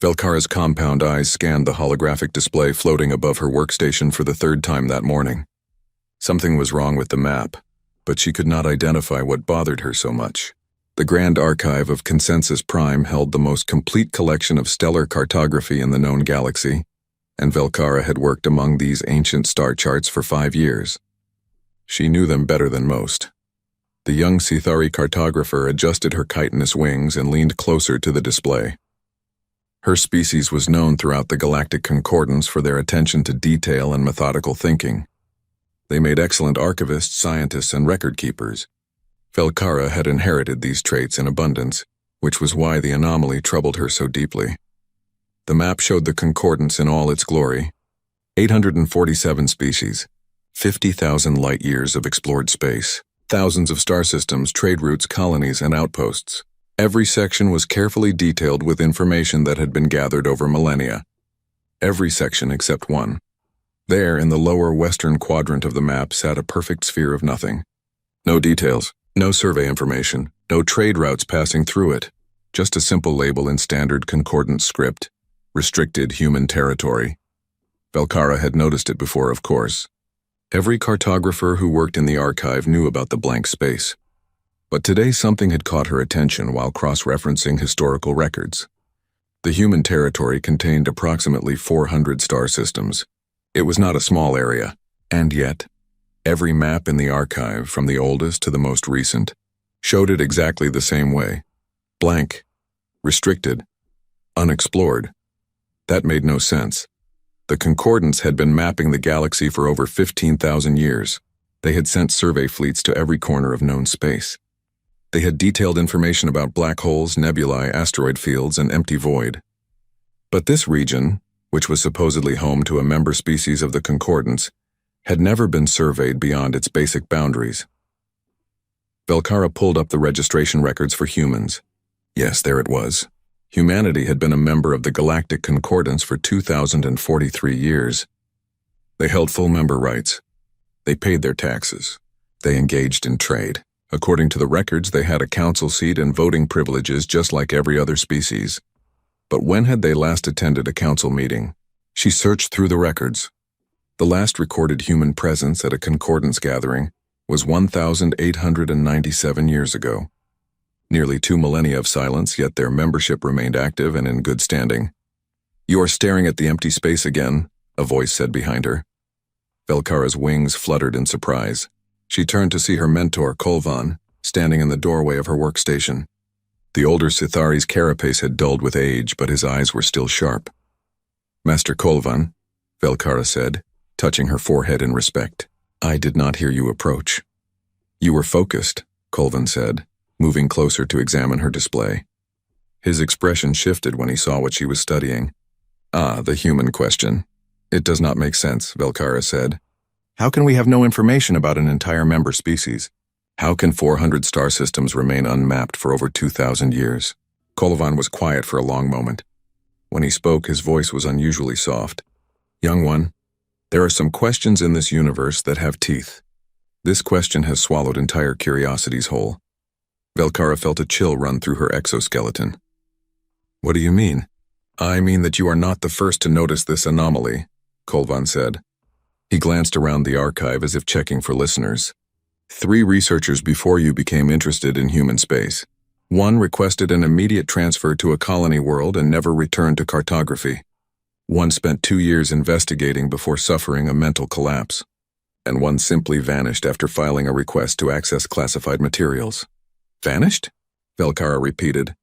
Velkara's compound eyes scanned the holographic display floating above her workstation for the third time that morning. Something was wrong with the map, but she could not identify what bothered her so much. The Grand Archive of Consensus Prime held the most complete collection of stellar cartography in the known galaxy, and Velkara had worked among these ancient star charts for 5 years. She knew them better than most. The young Storie cartographer adjusted her chitinous wings and leaned closer to the display. Her species was known throughout the Galactic Concordance for their attention to detail and methodical thinking. They made excellent archivists, scientists, and record keepers. Velkara had inherited these traits in abundance, which was why the anomaly troubled her so deeply. The map showed the Concordance in all its glory. 847 species, 50,000 light-years of explored space, thousands of star systems, trade routes, colonies, and outposts. Every section was carefully detailed with information that had been gathered over millennia. Every section except one. There, in the lower western quadrant of the map, sat a perfect sphere of nothing. No details, no survey information, no trade routes passing through it. Just a simple label in standard concordance script. Restricted human territory. Velkara had noticed it before, of course. Every cartographer who worked in the archive knew about the blank space. But today something had caught her attention while cross-referencing historical records. The human territory contained approximately 400 star systems. It was not a small area, and yet, every map in the archive, from the oldest to the most recent, showed it exactly the same way. Blank, restricted, unexplored. That made no sense. The Concordance had been mapping the galaxy for over 15,000 years. They had sent survey fleets to every corner of known space. They had detailed information about black holes, nebulae, asteroid fields, and empty void. But this region, which was supposedly home to a member species of the Concordance, had never been surveyed beyond its basic boundaries. Velkara pulled up the registration records for humans. Yes, there it was. Humanity had been a member of the Galactic Concordance for 2,043 years. They held full member rights. They paid their taxes. They engaged in trade. According to the records, they had a council seat and voting privileges just like every other species. But when had they last attended a council meeting? She searched through the records. The last recorded human presence at a Concordance gathering was 1,897 years ago. Nearly 2 millennia of silence, yet their membership remained active and in good standing. "You are staring at the empty space again," a voice said behind her. Velkara's wings fluttered in surprise. She turned to see her mentor, Kolvan, standing in the doorway of her workstation. The older Store's carapace had dulled with age, but his eyes were still sharp. "Master Kolvan," Velkara said, touching her forehead in respect. "I did not hear you approach." "You were focused," Kolvan said, moving closer to examine her display. His expression shifted when he saw what she was studying. "Ah, the human question. It does not make sense," Velkara said. "How can we have no information about an entire member species? How can 400 star systems remain unmapped for over 2,000 years?" Kolvan was quiet for a long moment. When he spoke, his voice was unusually soft. "Young one, there are some questions in this universe that have teeth. This question has swallowed entire curiosities whole." Velkara felt a chill run through her exoskeleton. "What do you mean?" "I mean that you are not the first to notice this anomaly," Kolvan said. He glanced around the archive as if checking for listeners. 3 researchers before you became interested in human space. 1 requested an immediate transfer to a colony world and never returned to cartography. 1 spent 2 years investigating before suffering a mental collapse. And 1 simply vanished after filing a request to access classified materials. "Vanished?" Velkara repeated.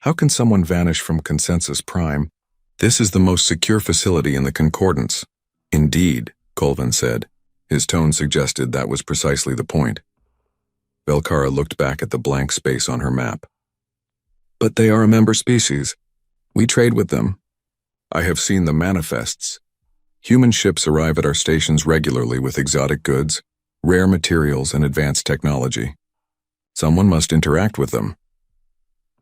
"How can someone vanish from Consensus Prime? This is the most secure facility in the Concordance." "Indeed," Kolvan said. His tone suggested that was precisely the point. Velkara looked back at the blank space on her map. "But they are a member species. We trade with them. I have seen the manifests. Human ships arrive at our stations regularly with exotic goods, rare materials, and advanced technology. Someone must interact with them."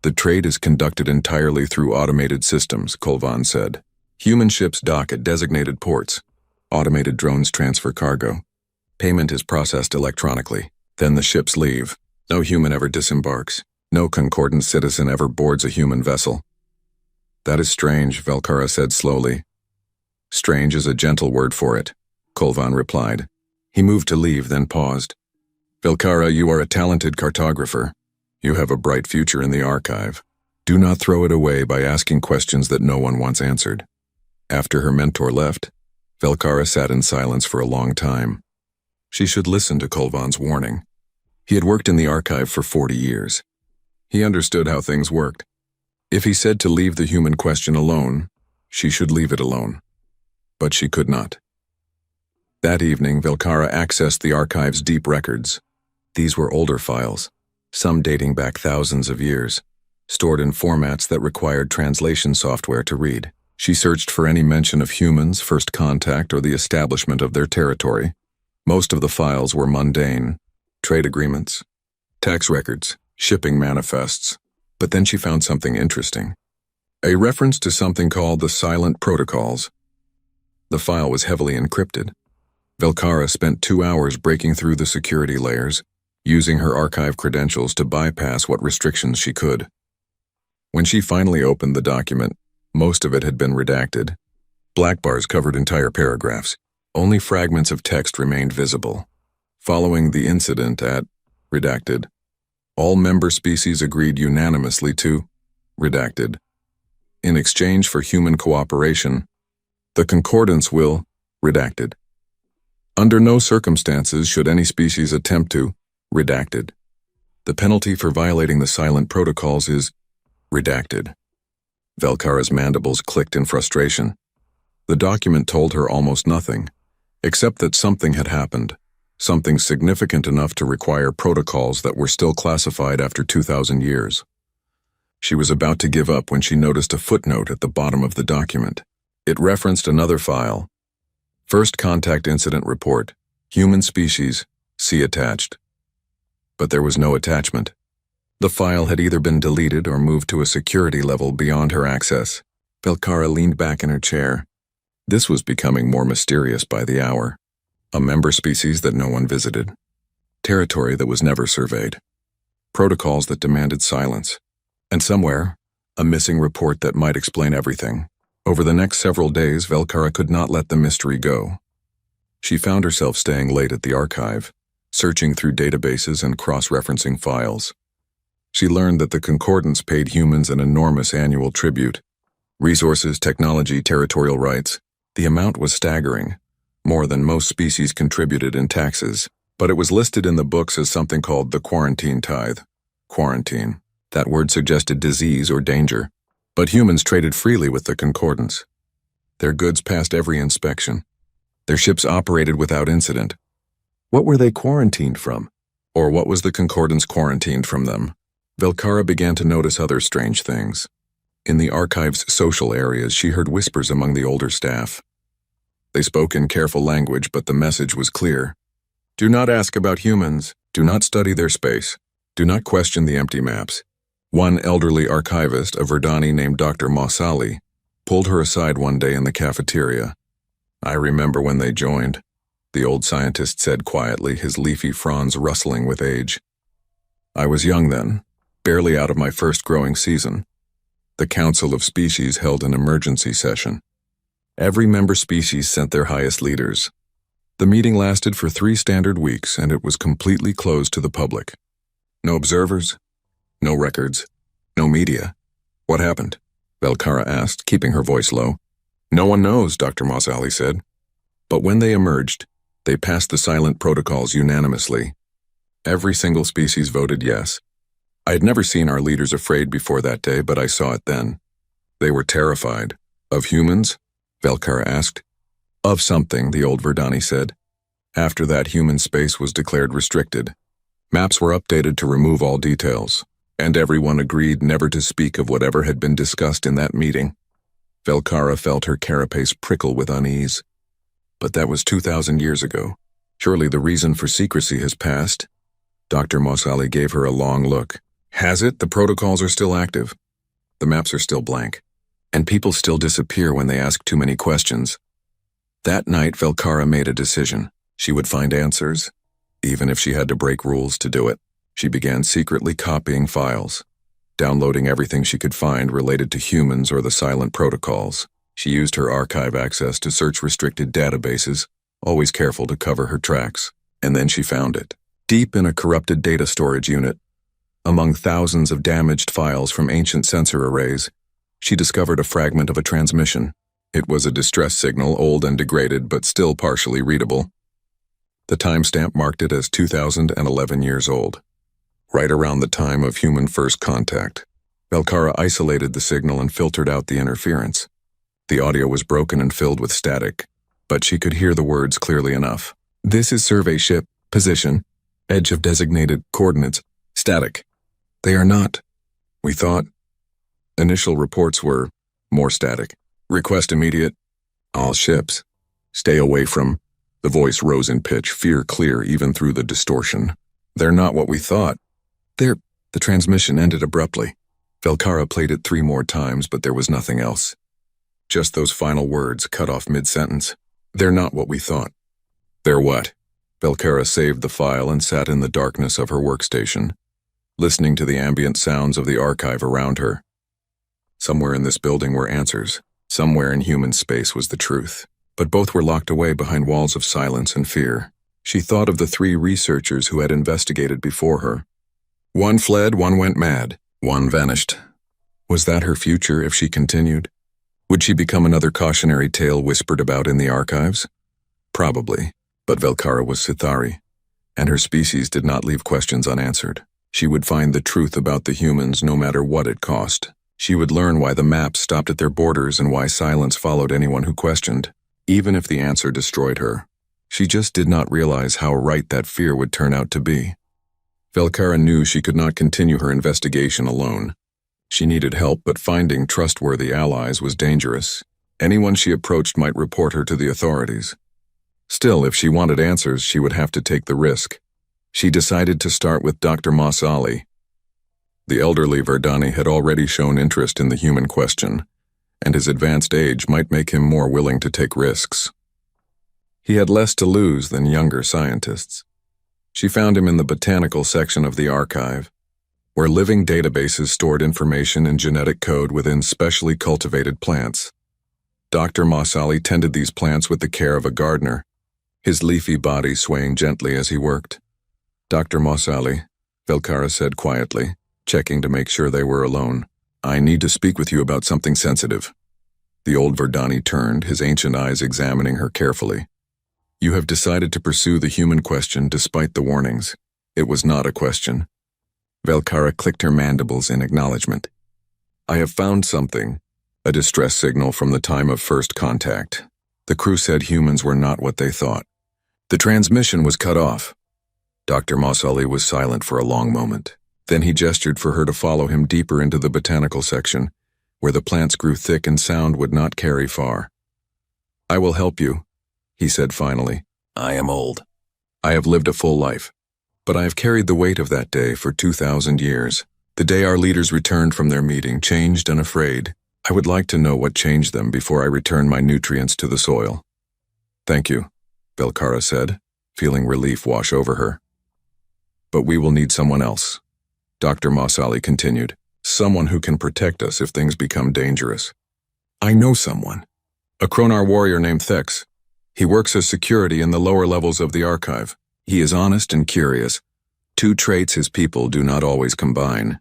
"The trade is conducted entirely through automated systems," Kolvan said. "Human ships dock at designated ports. Automated drones transfer cargo. Payment is processed electronically. Then the ships leave. No human ever disembarks. No Concordance citizen ever boards a human vessel." That is strange, Velkara said slowly. Strange is a gentle word for it, Kolvan replied. He moved to leave, then paused. Velkara, you are a talented cartographer. You have a bright future in the archive. Do not throw it away by asking questions that no one wants answered. After her mentor left, Velkara sat in silence for a long time. She should listen to Kolvan's warning. He had worked in the archive for 40 years. He understood how things worked. If he said to leave the human question alone, she should leave it alone. But she could not. That evening, Velkara accessed the archive's deep records. These were older files, some dating back thousands of years, stored in formats that required translation software to read. She searched for any mention of humans, first contact, or the establishment of their territory. Most of the files were mundane: trade agreements, tax records, shipping manifests. But then she found something interesting. A reference to something called the silent protocols. The file was heavily encrypted. Velkara spent 2 hours breaking through the security layers, using her archive credentials to bypass what restrictions she could. When she finally opened the document, most of it had been redacted. Black bars covered entire paragraphs. Only fragments of text remained visible. Following the incident at redacted, all member species agreed unanimously to redacted. In exchange for human cooperation, the concordance will redacted. Under no circumstances should any species attempt to redacted. The penalty for violating the silent protocols is redacted. Velkara's mandibles clicked in frustration. The document told her almost nothing, except that something had happened, something significant enough to require protocols that were still classified after 2,000 years. She was about to give up when she noticed a footnote at the bottom of the document. It referenced another file. First Contact Incident Report, Human Species, see attached. But there was no attachment. The file had either been deleted or moved to a security level beyond her access. Velkara leaned back in her chair. This was becoming more mysterious by the hour. A member species that no one visited. Territory that was never surveyed. Protocols that demanded silence. And somewhere, a missing report that might explain everything. Over the next several days, Velkara could not let the mystery go. She found herself staying late at the archive, searching through databases and cross-referencing files. She learned that the concordance paid humans an enormous annual tribute. Resources, technology, territorial rights. The amount was staggering, more than most species contributed in taxes, but it was listed in the books as something called the quarantine tithe. Quarantine. That word suggested disease or danger, but humans traded freely with the concordance. Their goods passed every inspection. Their ships operated without incident. What were they quarantined from? Or what was the concordance quarantined from them? Velkara began to notice other strange things. In the archive's social areas, she heard whispers among the older staff. They spoke in careful language, but the message was clear. Do not ask about humans. Do not study their space. Do not question the empty maps. One elderly archivist, a Verdani named Dr. Mossali, pulled her aside one day in the cafeteria. I remember when they joined, the old scientist said quietly, his leafy fronds rustling with age. I was young then, barely out of my first growing season. The Council of Species held an emergency session. Every member species sent their highest leaders. The meeting lasted for 3 standard weeks, and it was completely closed to the public. No observers, no records, no media. What happened? Velkara asked, keeping her voice low. No one knows, Dr. Mossali said. But when they emerged, they passed the silent protocols unanimously. Every single species voted yes. I had never seen our leaders afraid before that day, but I saw it then. They were terrified. Of humans? Velkara asked. Of something, the old Verdani said. After that, human space was declared restricted. Maps were updated to remove all details, and everyone agreed never to speak of whatever had been discussed in that meeting. Velkara felt her carapace prickle with unease. But that was 2,000 years ago. Surely the reason for secrecy has passed. Dr. Mossali gave her a long look. Has it? The protocols are still active. The maps are still blank. And people still disappear when they ask too many questions. That night, Velkara made a decision. She would find answers, even if she had to break rules to do it. She began secretly copying files. downloading everything she could find related to humans or the silent protocols. She used her archive access to search restricted databases, always careful to cover her tracks. And then she found it. Deep in a corrupted data storage unit, among thousands of damaged files from ancient sensor arrays, she discovered a fragment of a transmission. It was a distress signal, old and degraded, but still partially readable. The timestamp marked it as 2011 years old, right around the time of human first contact. Velkara isolated the signal and filtered out the interference. The audio was broken and filled with static, but she could hear the words clearly enough. This is survey ship, position, edge of designated coordinates, static. They are not. We thought. Initial reports were more static. Request immediate. All ships. Stay away from. The voice rose in pitch, fear clear even through the distortion. They're not what we thought. The transmission ended abruptly. Velkara played it 3 more times, but there was nothing else. Just those final words cut off mid-sentence. They're not what we thought. They're what? Velkara saved the file and sat in the darkness of her workstation, listening to the ambient sounds of the archive around her. Somewhere in this building were answers. Somewhere in human space was the truth. But both were locked away behind walls of silence and fear. She thought of the 3 researchers who had investigated before her. One fled, one went mad, one vanished. Was that her future if she continued? Would she become another cautionary tale whispered about in the archives? Probably, but Velkara was Sithari, and her species did not leave questions unanswered. She would find the truth about the humans no matter what it cost. She would learn why the maps stopped at their borders and why silence followed anyone who questioned, even if the answer destroyed her. She just did not realize how right that fear would turn out to be. Velkara knew she could not continue her investigation alone. She needed help, but finding trustworthy allies was dangerous. Anyone she approached might report her to the authorities. Still, if she wanted answers, she would have to take the risk. She decided to start with Dr. Masali. The elderly Verdani had already shown interest in the human question, and his advanced age might make him more willing to take risks. He had less to lose than younger scientists. She found him in the botanical section of the archive, where living databases stored information in genetic code within specially cultivated plants. Dr. Masali tended these plants with the care of a gardener, his leafy body swaying gently as he worked. Dr. Masali, Velkara said quietly, checking to make sure they were alone. I need to speak with you about something sensitive. The old Verdani turned, his ancient eyes examining her carefully. You have decided to pursue the human question despite the warnings. It was not a question. Velkara clicked her mandibles in acknowledgement. I have found something, a distress signal from the time of first contact. The crew said humans were not what they thought. The transmission was cut off. Dr. Masali was silent for a long moment. Then he gestured for her to follow him deeper into the botanical section, where the plants grew thick and sound would not carry far. I will help you, he said finally. I am old. I have lived a full life. But I have carried the weight of that day for 2,000 years. The day our leaders returned from their meeting, changed and afraid. I would like to know what changed them before I return my nutrients to the soil. Thank you, Velkara said, feeling relief wash over her. But we will need someone else. Dr. Masali continued. Someone who can protect us if things become dangerous. I know someone. A Kronar warrior named Thex. He works as security in the lower levels of the archive. He is honest and curious. 2 traits his people do not always combine.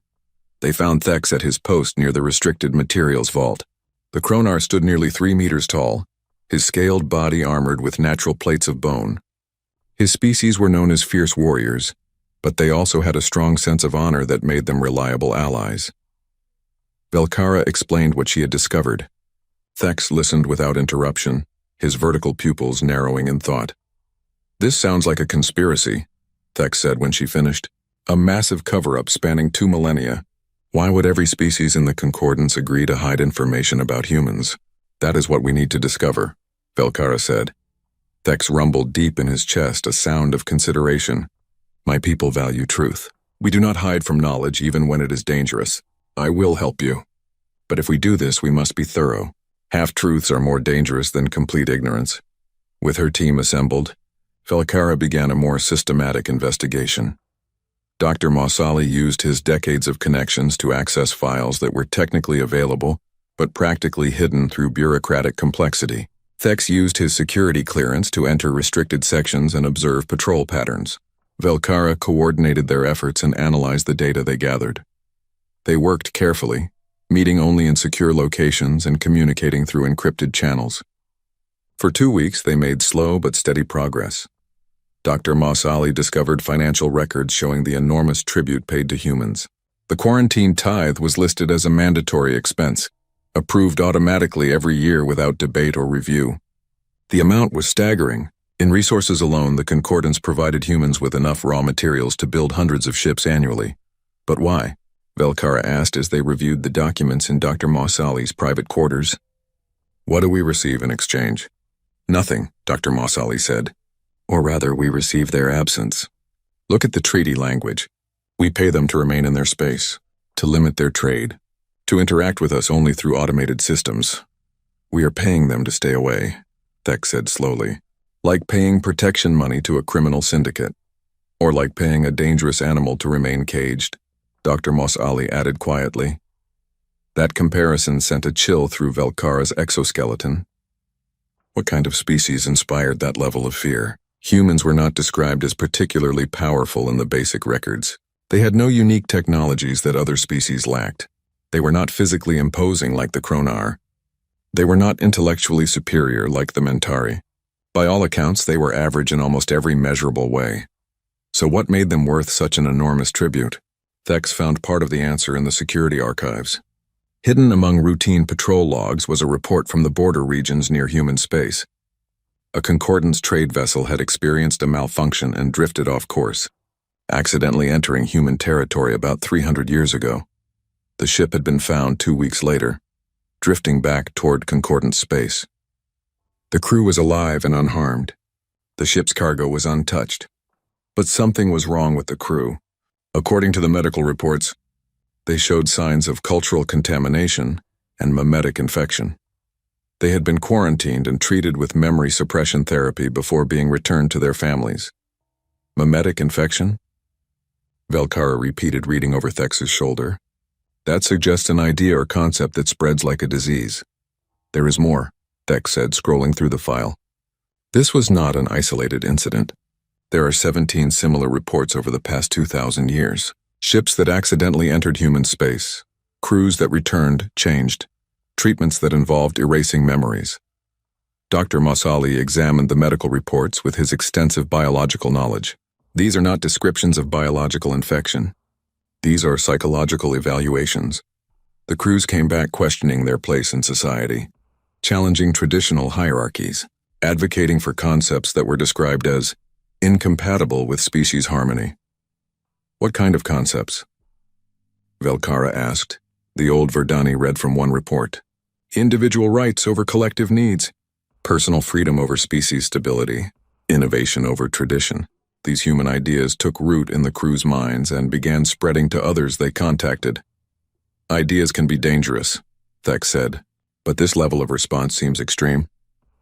They found Thex at his post near the restricted materials vault. The Kronar stood nearly 3 meters tall, his scaled body armored with natural plates of bone. His species were known as fierce warriors, but they also had a strong sense of honor that made them reliable allies. Velkara explained what she had discovered. Thex listened without interruption, his vertical pupils narrowing in thought. This sounds like a conspiracy, Thex said when she finished. A massive cover-up spanning 2 millennia. Why would every species in the Concordance agree to hide information about humans? That is what we need to discover, Velkara said. Thex rumbled deep in his chest, a sound of consideration. My people value truth. We do not hide from knowledge even when it is dangerous. I will help you. But if we do this, we must be thorough. Half-truths are more dangerous than complete ignorance. With her team assembled, Velkara began a more systematic investigation. Dr. Mossali used his decades of connections to access files that were technically available, but practically hidden through bureaucratic complexity. Thex used his security clearance to enter restricted sections and observe patrol patterns. Velkara coordinated their efforts and analyzed the data they gathered. They worked carefully, meeting only in secure locations and communicating through encrypted channels. For 2 weeks, they made slow but steady progress. Dr. Mossali discovered financial records showing the enormous tribute paid to humans. The quarantine tithe was listed as a mandatory expense, approved automatically every year without debate or review. The amount was staggering. In resources alone, the concordance provided humans with enough raw materials to build hundreds of ships annually. But why? Velkara asked as they reviewed the documents in Dr. Mossali's private quarters. What do we receive in exchange? Nothing, Dr. Mossali said. Or rather, we receive their absence. Look at the treaty language. We pay them to remain in their space, to limit their trade, to interact with us only through automated systems. We are paying them to stay away, Thex said slowly. Like paying protection money to a criminal syndicate. Or like paying a dangerous animal to remain caged, Dr. Mossali added quietly. That comparison sent a chill through Velkara's exoskeleton. What kind of species inspired that level of fear? Humans were not described as particularly powerful in the basic records. They had no unique technologies that other species lacked. They were not physically imposing like the Kronar. They were not intellectually superior like the Mentari. By all accounts, they were average in almost every measurable way. So what made them worth such an enormous tribute? Thex found part of the answer in the security archives. Hidden among routine patrol logs was a report from the border regions near human space. A Concordance trade vessel had experienced a malfunction and drifted off course, accidentally entering human territory about 300 years ago. The ship had been found 2 weeks later, drifting back toward Concordance space. The crew was alive and unharmed. The ship's cargo was untouched. But something was wrong with the crew. According to the medical reports, they showed signs of cultural contamination and mimetic infection. They had been quarantined and treated with memory suppression therapy before being returned to their families. Mimetic infection? Velkara repeated, reading over Thex's shoulder. That suggests an idea or concept that spreads like a disease. There is more, Thex said, scrolling through the file. This was not an isolated incident. There are 17 similar reports over the past 2,000 years. Ships that accidentally entered human space, crews that returned, changed, treatments that involved erasing memories. Dr. Mossali examined the medical reports with his extensive biological knowledge. These are not descriptions of biological infection. These are psychological evaluations. The crews came back questioning their place in society, challenging traditional hierarchies, advocating for concepts that were described as incompatible with species harmony. What kind of concepts? Velkara asked. The old Verdani read from one report. Individual rights over collective needs, personal freedom over species stability, innovation over tradition. These human ideas took root in the crew's minds and began spreading to others they contacted. Ideas can be dangerous, Thex said, but this level of response seems extreme.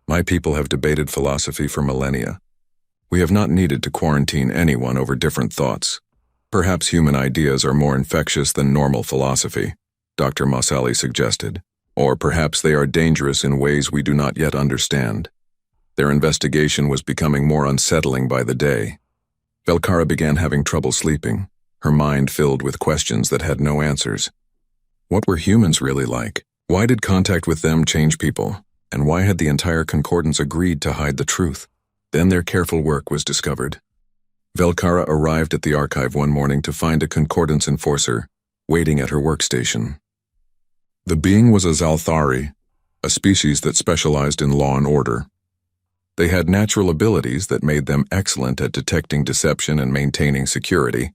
My people have debated philosophy for millennia. We have not needed to quarantine anyone over different thoughts. Perhaps human ideas are more infectious than normal philosophy, Dr. Mossali suggested. Or perhaps they are dangerous in ways we do not yet understand. Their investigation was becoming more unsettling by the day. Velkara began having trouble sleeping, her mind filled with questions that had no answers. What were humans really like? Why did contact with them change people? And why had the entire Concordance agreed to hide the truth? Then their careful work was discovered. Velkara arrived at the archive one morning to find a Concordance enforcer waiting at her workstation. The being was a Zalthari, a species that specialized in law and order. They had natural abilities that made them excellent at detecting deception and maintaining security.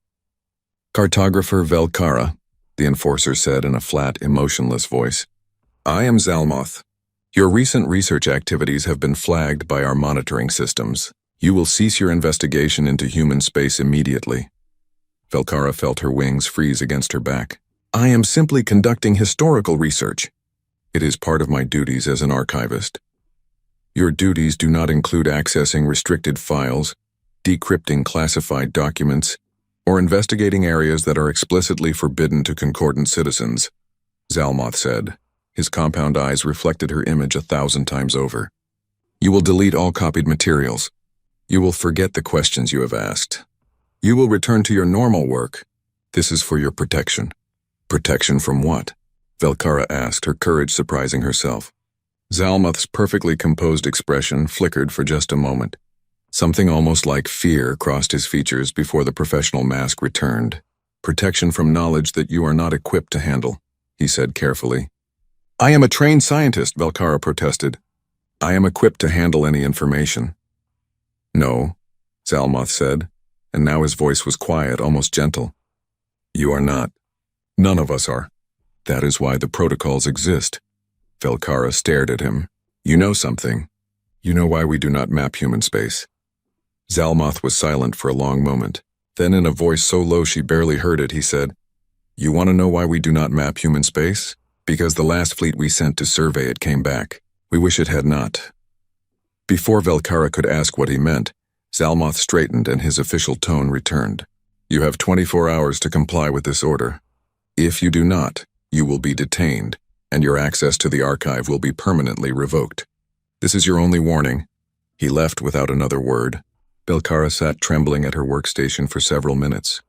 Cartographer Velkara, the enforcer said in a flat, emotionless voice. I am Zalmoth. Your recent research activities have been flagged by our monitoring systems. You will cease your investigation into human space immediately. Velkara felt her wings freeze against her back. I am simply conducting historical research. It is part of my duties as an archivist. Your duties do not include accessing restricted files, decrypting classified documents, or investigating areas that are explicitly forbidden to concordant citizens, Zalmoth said. His compound eyes reflected her image 1,000 times over. You will delete all copied materials. You will forget the questions you have asked. You will return to your normal work. This is for your protection. Protection from what? Velkara asked, her courage surprising herself. Zalmoth's perfectly composed expression flickered for just a moment. Something almost like fear crossed his features before the professional mask returned. Protection from knowledge that you are not equipped to handle, he said carefully. I am a trained scientist, Velkara protested. I am equipped to handle any information. No, Zalmoth said, and now his voice was quiet, almost gentle. You are not. None of us are. That is why the protocols exist. Velkara stared at him. You know something. You know why we do not map human space. Zalmoth was silent for a long moment. Then in a voice so low she barely heard it, he said, You want to know why we do not map human space? Because the last fleet we sent to survey it came back. We wish it had not. Before Velkara could ask what he meant, Zalmoth straightened and his official tone returned. You have 24 hours to comply with this order. If you do not, you will be detained, and your access to the archive will be permanently revoked. This is your only warning. He left without another word. Velkara sat trembling at her workstation for several minutes.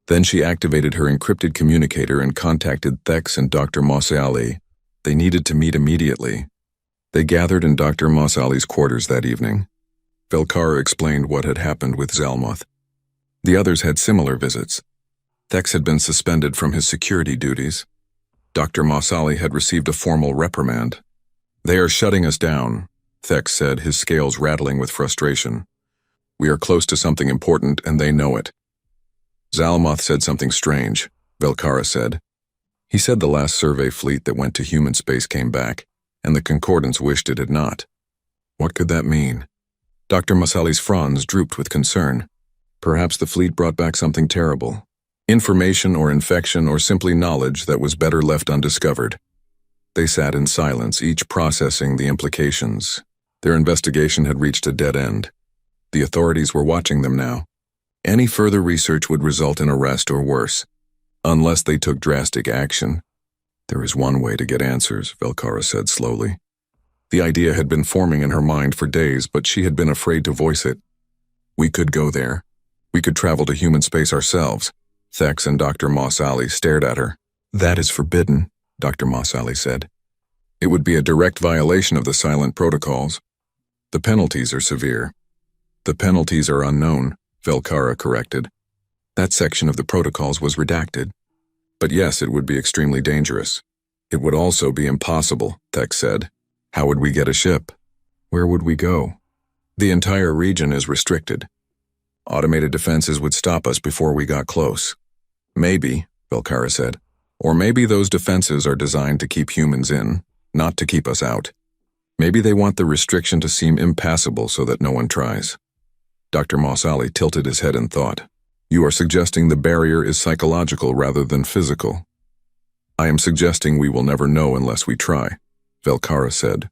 Then she activated her encrypted communicator and contacted Thex and Dr. Mossali. They needed to meet immediately. They gathered in Dr. Mossali's quarters that evening. Velkara explained what had happened with Zalmoth. The others had similar visits. Thex had been suspended from his security duties. Dr. Mossali had received a formal reprimand. They are shutting us down, Thex said, his scales rattling with frustration. We are close to something important, and they know it. Zalmoth said something strange, Velkara said. He said the last survey fleet that went to human space came back, and the Concordance wished it had not. What could that mean? Dr. Mossali's fronds drooped with concern. Perhaps the fleet brought back something terrible. Information or infection or simply knowledge that was better left undiscovered. They sat in silence, each processing the implications. Their investigation had reached a dead end. The authorities were watching them now. Any further research would result in arrest or worse, unless they took drastic action. There is one way to get answers, Velkara said slowly. The idea had been forming in her mind for days, but she had been afraid to voice it. We could go there. We could travel to human space ourselves. Thex and Dr. Mossali stared at her. That is forbidden, Dr. Mossali said. It would be a direct violation of the silent protocols. The penalties are severe. The penalties are unknown, Velkara corrected. That section of the protocols was redacted. But yes, it would be extremely dangerous. It would also be impossible, Thex said. How would we get a ship? Where would we go? The entire region is restricted. Automated defenses would stop us before we got close. Maybe, Velkara said. Or maybe those defenses are designed to keep humans in, not to keep us out. Maybe they want the restriction to seem impassable so that no one tries. Dr. Mossali tilted his head in thought. You are suggesting the barrier is psychological rather than physical. I am suggesting we will never know unless we try, Velkara said.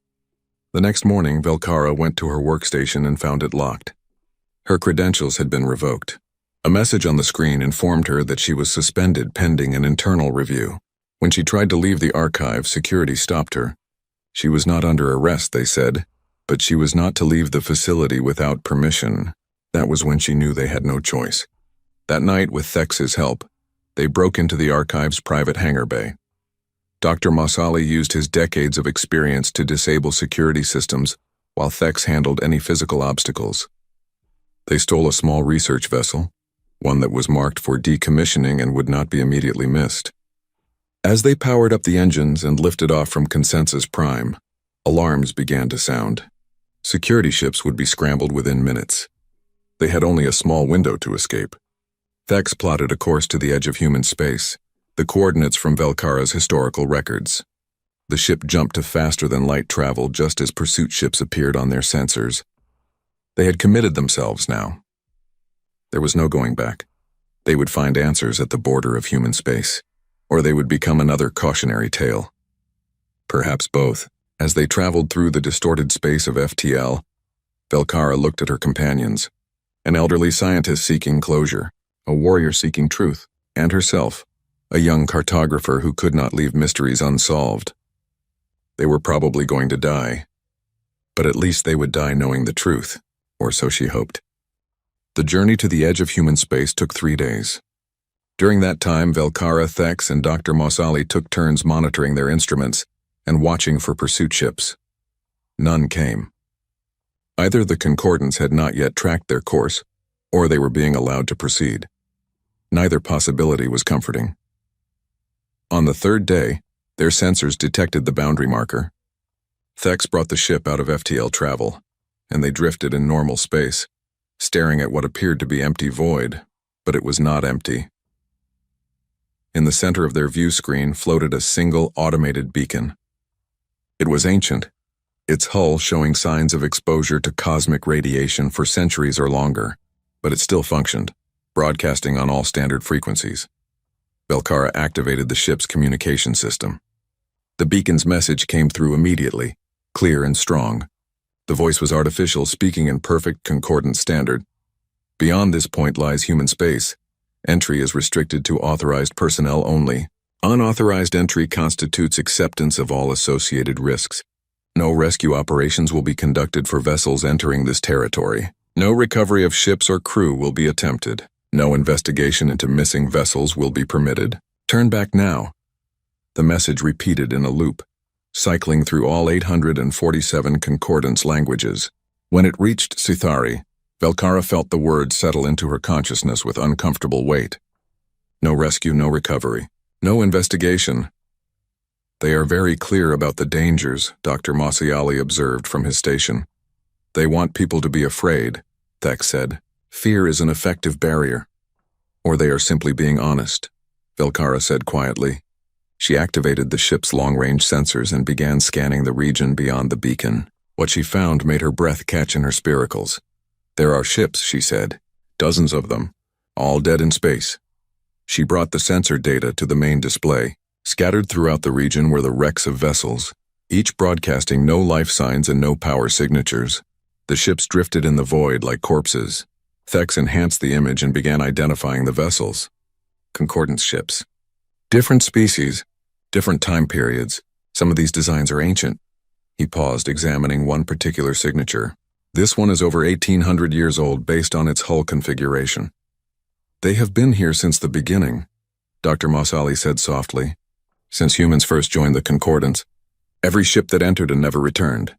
The next morning, Velkara went to her workstation and found it locked. Her credentials had been revoked. A message on the screen informed her that she was suspended pending an internal review. When she tried to leave the archive, security stopped her. She was not under arrest, they said, but she was not to leave the facility without permission. That was when she knew they had no choice. That night, with Thex's help, they broke into the archive's private hangar bay. Dr. Mossali used his decades of experience to disable security systems, while Thex handled any physical obstacles. They stole a small research vessel, one that was marked for decommissioning and would not be immediately missed. As they powered up the engines and lifted off from Consensus Prime, alarms began to sound. Security ships would be scrambled within minutes. They had only a small window to escape. Thex plotted a course to the edge of human space, the coordinates from Velkara's historical records. The ship jumped to faster-than-light travel just as pursuit ships appeared on their sensors. They had committed themselves now. There was no going back. They would find answers at the border of human space, or they would become another cautionary tale. Perhaps both. As they traveled through the distorted space of FTL, Velkara looked at her companions, an elderly scientist seeking closure, a warrior seeking truth, and herself, a young cartographer who could not leave mysteries unsolved. They were probably going to die, but at least they would die knowing the truth, or so she hoped. The journey to the edge of human space took 3 days. During that time, Velkara, Thex, and Dr. Mossali took turns monitoring their instruments and watching for pursuit ships. None came. Either the Concordants had not yet tracked their course, or they were being allowed to proceed. Neither possibility was comforting. On the 3rd day, their sensors detected the boundary marker. Thex brought the ship out of FTL travel, and they drifted in normal space, staring at what appeared to be empty void, but it was not empty. In the center of their view screen floated a single automated beacon. It was ancient, its hull showing signs of exposure to cosmic radiation for centuries or longer, but it still functioned, broadcasting on all standard frequencies. Velkara activated the ship's communication system. The beacon's message came through immediately, clear and strong. The voice was artificial, speaking in perfect concordant standard. Beyond this point lies human space. Entry is restricted to authorized personnel only. Unauthorized entry constitutes acceptance of all associated risks. No rescue operations will be conducted for vessels entering this territory. No recovery of ships or crew will be attempted. No investigation into missing vessels will be permitted. Turn back now. The message repeated in a loop, cycling through all 847 concordance languages. When it reached Sithari, Velkara felt the words settle into her consciousness with uncomfortable weight. No rescue, no recovery, no investigation. They are very clear about the dangers, Dr. Mossiali observed from his station. They want people to be afraid, Thex said. Fear is an effective barrier. Or they are simply being honest, Velkara said quietly. She activated the ship's long-range sensors and began scanning the region beyond the beacon. What she found made her breath catch in her spiracles. There are ships, she said, dozens of them, all dead in space. She brought the sensor data to the main display. Scattered throughout the region were the wrecks of vessels, each broadcasting no life signs and no power signatures. The ships drifted in the void like corpses. Thex enhanced the image and began identifying the vessels. Concordance ships. Different species, different time periods. Some of these designs are ancient. He paused, examining one particular signature. This one is over 1,800 years old based on its hull configuration. They have been here since the beginning, Dr. Mossali said softly. Since humans first joined the Concordance, every ship that entered and never returned.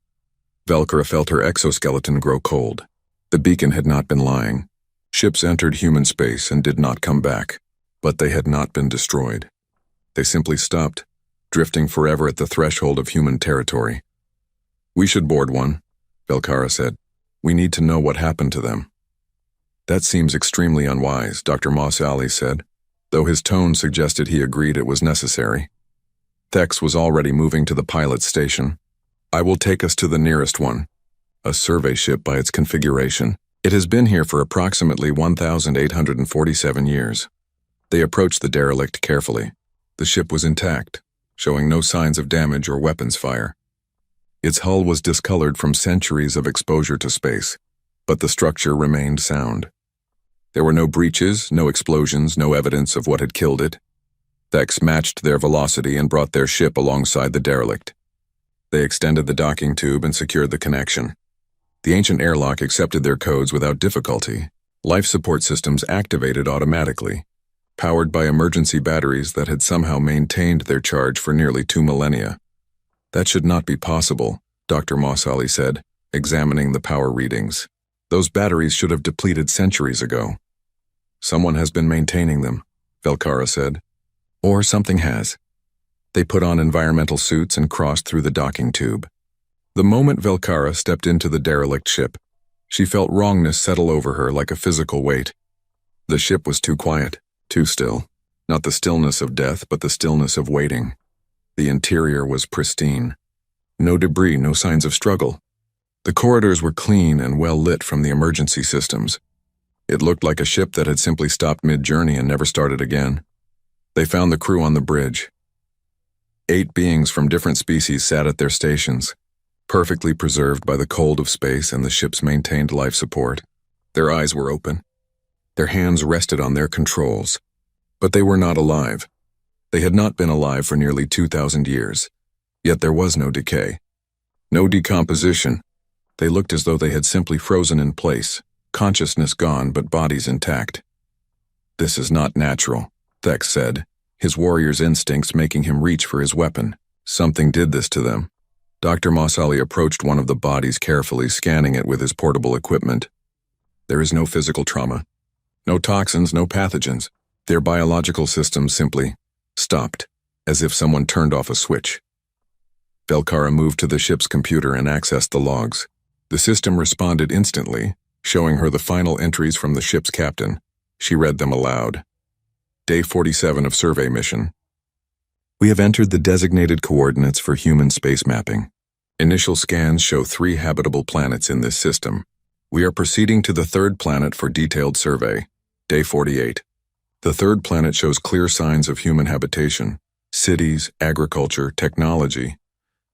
Velkara felt her exoskeleton grow cold. The beacon had not been lying. Ships entered human space and did not come back, but they had not been destroyed. They simply stopped, drifting forever at the threshold of human territory. We should board one, Velkara said. We need to know what happened to them. That seems extremely unwise, Dr. Mossali said, though his tone suggested he agreed it was necessary. Thex was already moving to the pilot's station. I will take us to the nearest one, a survey ship by its configuration. It has been here for approximately 1,847 years. They approached the derelict carefully. The ship was intact, showing no signs of damage or weapons fire. Its hull was discolored from centuries of exposure to space, but the structure remained sound. There were no breaches, no explosions, no evidence of what had killed it. Thex matched their velocity and brought their ship alongside the derelict. They extended the docking tube and secured the connection. The ancient airlock accepted their codes without difficulty. Life support systems activated automatically, powered by emergency batteries that had somehow maintained their charge for nearly 2 millennia. That should not be possible, Dr. Mossali said, examining the power readings. Those batteries should have depleted centuries ago. Someone has been maintaining them, Velkara said. Or something has. They put on environmental suits and crossed through the docking tube. The moment Velkara stepped into the derelict ship, she felt wrongness settle over her like a physical weight. The ship was too quiet, too still. Not the stillness of death, but the stillness of waiting. The interior was pristine. No debris, no signs of struggle. The corridors were clean and well lit from the emergency systems. It looked like a ship that had simply stopped mid-journey and never started again. They found the crew on the bridge. 8 beings from different species sat at their stations, perfectly preserved by the cold of space and the ship's maintained life support. Their eyes were open. Their hands rested on their controls. But they were not alive. They had not been alive for nearly 2,000 years. Yet there was no decay. No decomposition. They looked as though they had simply frozen in place, consciousness gone but bodies intact. "This is not natural," Thex said, his warrior's instincts making him reach for his weapon. Something did this to them. Dr. Mossali approached one of the bodies carefully, scanning it with his portable equipment. There is no physical trauma. No toxins, no pathogens. Their biological systems simply stopped, as if someone turned off a switch. Velkara moved to the ship's computer and accessed the logs. The system responded instantly, showing her the final entries from the ship's captain. She read them aloud. Day 47 of survey mission. We have entered the designated coordinates for human space mapping. Initial scans show 3 habitable planets in this system. We are proceeding to the 3rd planet for detailed survey. Day 48. The 3rd planet shows clear signs of human habitation. Cities, agriculture, technology.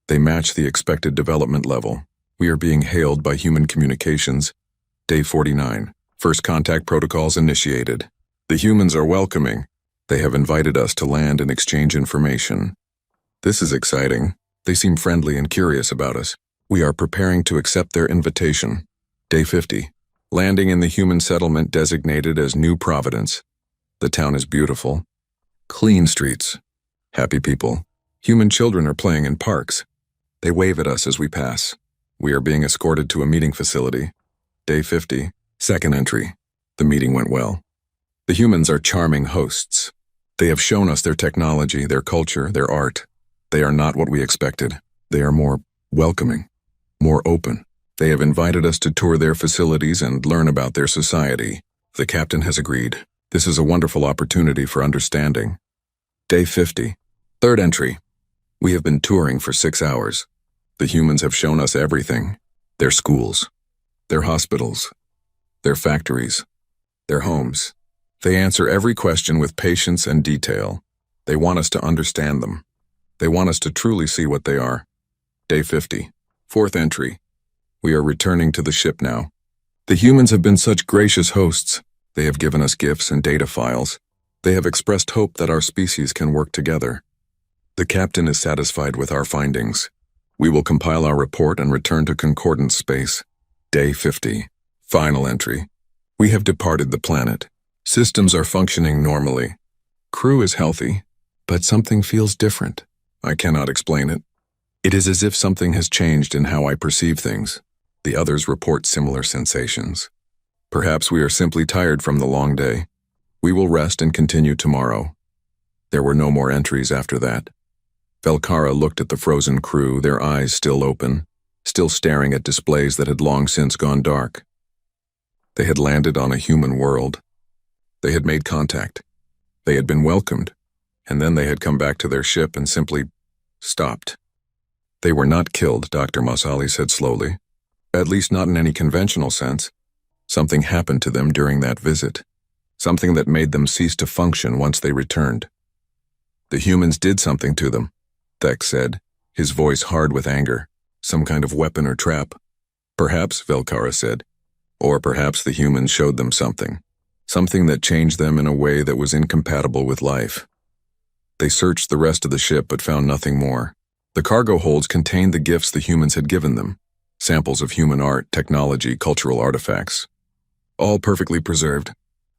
They match the expected development level. We are being hailed by human communications. Day 49. First contact protocols initiated. The humans are welcoming. They have invited us to land and exchange information. This is exciting. They seem friendly and curious about us. We are preparing to accept their invitation. Day 50. Landing in the human settlement designated as New Providence. The town is beautiful. Clean streets. Happy people. Human children are playing in parks. They wave at us as we pass. We are being escorted to a meeting facility. Day 50. Second entry. The meeting went well. The humans are charming hosts. They have shown us their technology, their culture, their art. They are not what we expected. They are more welcoming, more open. They have invited us to tour their facilities and learn about their society. The captain has agreed. This is a wonderful opportunity for understanding. Day 50. Third entry. We have been touring for 6 hours. The humans have shown us everything. Their schools, their hospitals, their factories, their homes. They answer every question with patience and detail. They want us to understand them. They want us to truly see what they are. Day 50. Fourth entry. We are returning to the ship now. The humans have been such gracious hosts. They have given us gifts and data files. They have expressed hope that our species can work together. The captain is satisfied with our findings. We will compile our report and return to Concordance space. Day 50. Final entry. We have departed the planet. Systems are functioning normally. Crew is healthy, but something feels different. I cannot explain it. It is as if something has changed in how I perceive things. The others report similar sensations. Perhaps we are simply tired from the long day. We will rest and continue tomorrow. There were no more entries after that. Velkara looked at the frozen crew, their eyes still open, still staring at displays that had long since gone dark. They had landed on a human world. They had made contact. They had been welcomed, and then they had come back to their ship and simply stopped. They were not killed, Dr. Mossali said slowly. At least not in any conventional sense. Something happened to them during that visit. Something that made them cease to function once they returned. The humans did something to them, Thex said, his voice hard with anger. Some kind of weapon or trap. Perhaps, Velkara said. Or perhaps the humans showed them something. Something that changed them in a way that was incompatible with life. They searched the rest of the ship but found nothing more. The cargo holds contained the gifts the humans had given them. Samples of human art, technology, cultural artifacts. All perfectly preserved.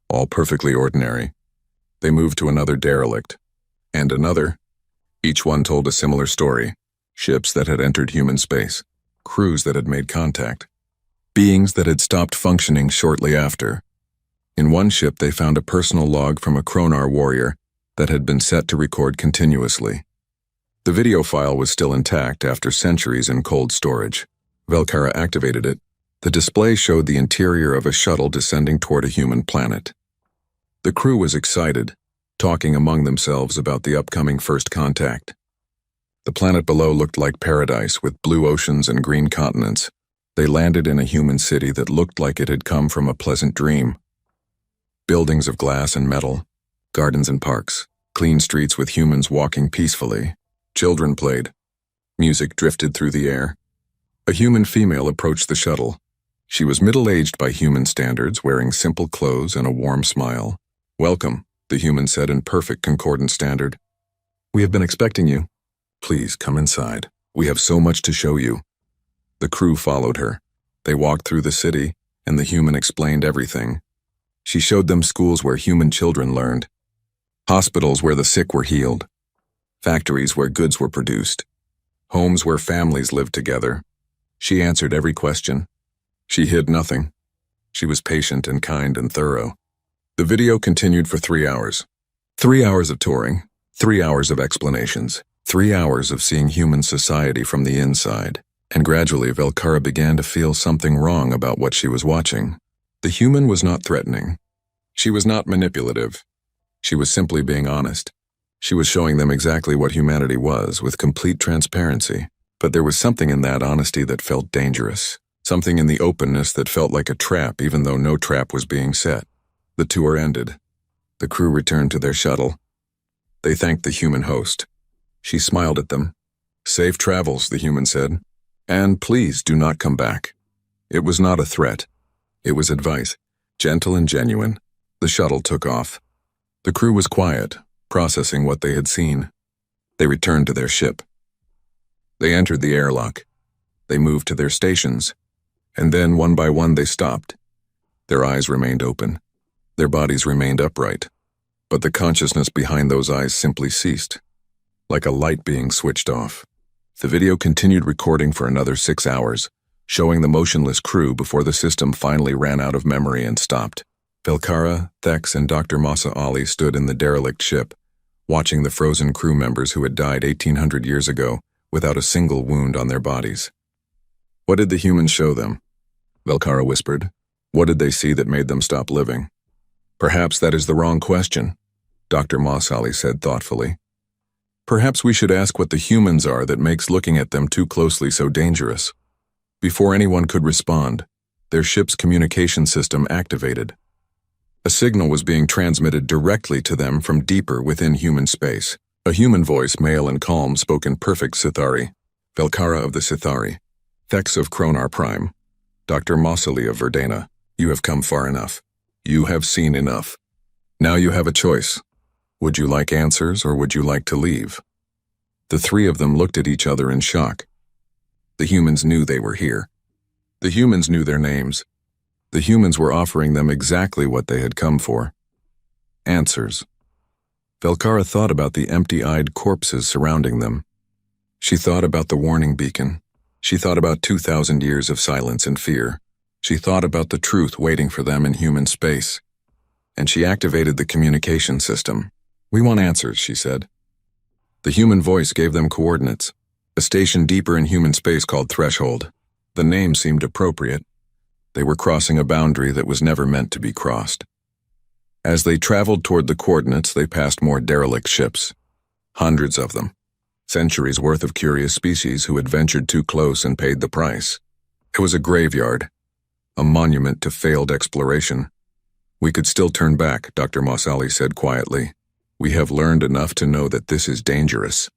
All perfectly ordinary. They moved to another derelict. And another. Each one told a similar story. Ships that had entered human space. Crews that had made contact. Beings that had stopped functioning shortly after. In one ship they found a personal log from a Kronar warrior that had been set to record continuously. The video file was still intact after centuries in cold storage. Velkara activated it. The display showed the interior of a shuttle descending toward a human planet. The crew was excited, talking among themselves about the upcoming first contact. The planet below looked like paradise with blue oceans and green continents. They landed in a human city that looked like it had come from a pleasant dream. Buildings of glass and metal, gardens and parks, clean streets with humans walking peacefully. Children played. Music drifted through the air. A human female approached the shuttle. She was middle-aged by human standards, wearing simple clothes and a warm smile. "Welcome," the human said in perfect concordant standard. "We have been expecting you. Please come inside. We have so much to show you." The crew followed her. They walked through the city, and the human explained everything. She showed them schools where human children learned, hospitals where the sick were healed, factories where goods were produced, homes where families lived together. She answered every question. She hid nothing. She was patient and kind and thorough. The video continued for 3 hours. 3 hours of touring, 3 hours of explanations, 3 hours of seeing human society from the inside. And gradually, Velkara began to feel something wrong about what she was watching. The human was not threatening. She was not manipulative. She was simply being honest. She was showing them exactly what humanity was, with complete transparency. But there was something in that honesty that felt dangerous. Something in the openness that felt like a trap, even though no trap was being set. The tour ended. The crew returned to their shuttle. They thanked the human host. She smiled at them. "Safe travels," the human said. "And please do not come back." It was not a threat. It was advice, gentle and genuine. The shuttle took off. The crew was quiet, processing what they had seen. They returned to their ship. They entered the airlock. They moved to their stations. And then, one by one, they stopped. Their eyes remained open. Their bodies remained upright. But the consciousness behind those eyes simply ceased, like a light being switched off. The video continued recording for another 6 hours, showing the motionless crew before the system finally ran out of memory and stopped. Velkara, Thex, and Dr. Masa Ali stood in the derelict ship, watching the frozen crew members who had died 1,800 years ago without a single wound on their bodies. "What did the humans show them?" Velkara whispered. "What did they see that made them stop living?" "Perhaps that is the wrong question," Dr. Masa Ali said thoughtfully. "Perhaps we should ask what the humans are that makes looking at them too closely so dangerous." Before anyone could respond, their ship's communication system activated. A signal was being transmitted directly to them from deeper within human space. A human voice, male and calm, spoke in perfect Sithari. "Velkara of the Sithari, Thex of Kronar Prime, Dr. Mossali of Verdana, you have come far enough. You have seen enough. Now you have a choice. Would you like answers or would you like to leave?" The three of them looked at each other in shock. The humans knew they were here. The humans knew their names. The humans were offering them exactly what they had come for. Answers. Velkara thought about the empty-eyed corpses surrounding them. She thought about the warning beacon. She thought about 2,000 years of silence and fear. She thought about the truth waiting for them in human space. And she activated the communication system. "We want answers," she said. The human voice gave them coordinates. A station deeper in human space called Threshold. The name seemed appropriate. They were crossing a boundary that was never meant to be crossed. As they traveled toward the coordinates, they passed more derelict ships. Hundreds of them. Centuries worth of curious species who had ventured too close and paid the price. It was a graveyard. A monument to failed exploration. "We could still turn back," Dr. Mossali said quietly. "We have learned enough to know that this is dangerous."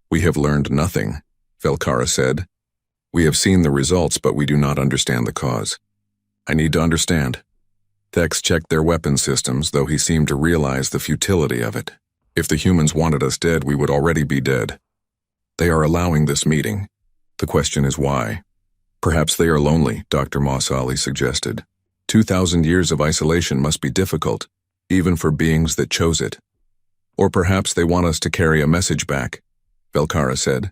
"We have learned nothing," Velkara said. "We have seen the results, but we do not understand the cause. I need to understand." Thex checked their weapon systems, though he seemed to realize the futility of it. If the humans wanted us dead, we would already be dead. They are allowing this meeting. The question is why. Perhaps they are lonely, Dr. Mossali suggested. 2,000 years of isolation must be difficult, even for beings that chose it. Or perhaps they want us to carry a message back, Velkara said.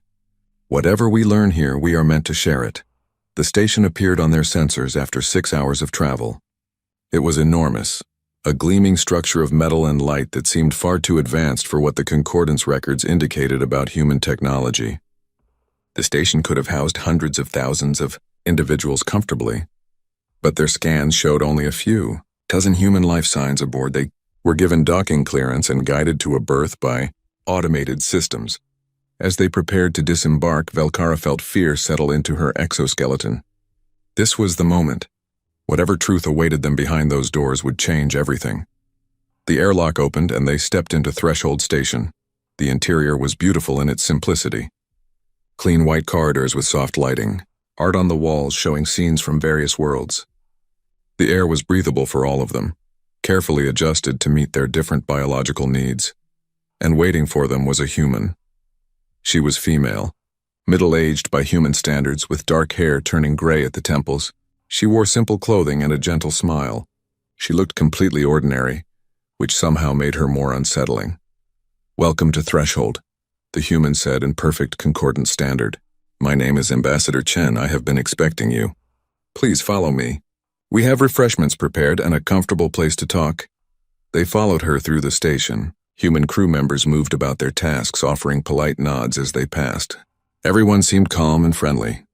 "Whatever we learn here, we are meant to share it." The station appeared on their sensors after 6 hours of travel. It was enormous, a gleaming structure of metal and light that seemed far too advanced for what the concordance records indicated about human technology. The station could have housed hundreds of thousands of individuals comfortably, but their scans showed only a few dozen human life signs aboard. They were given docking clearance and guided to a berth by automated systems. As they prepared to disembark, Velkara felt fear settle into her exoskeleton. This was the moment. Whatever truth awaited them behind those doors would change everything. The airlock opened and they stepped into Threshold Station. The interior was beautiful in its simplicity. Clean white corridors with soft lighting, art on the walls showing scenes from various worlds. The air was breathable for all of them, carefully adjusted to meet their different biological needs. And waiting for them was a human. She was female, middle-aged by human standards, with dark hair turning gray at the temples. She wore simple clothing and a gentle smile. She looked completely ordinary, which somehow made her more unsettling. "Welcome to Threshold," the human said in perfect concordant standard. "My name is Ambassador Chen. I have been expecting you. Please follow me. We have refreshments prepared and a comfortable place to talk." They followed her through the station. Human crew members moved about their tasks, offering polite nods as they passed. Everyone seemed calm and friendly.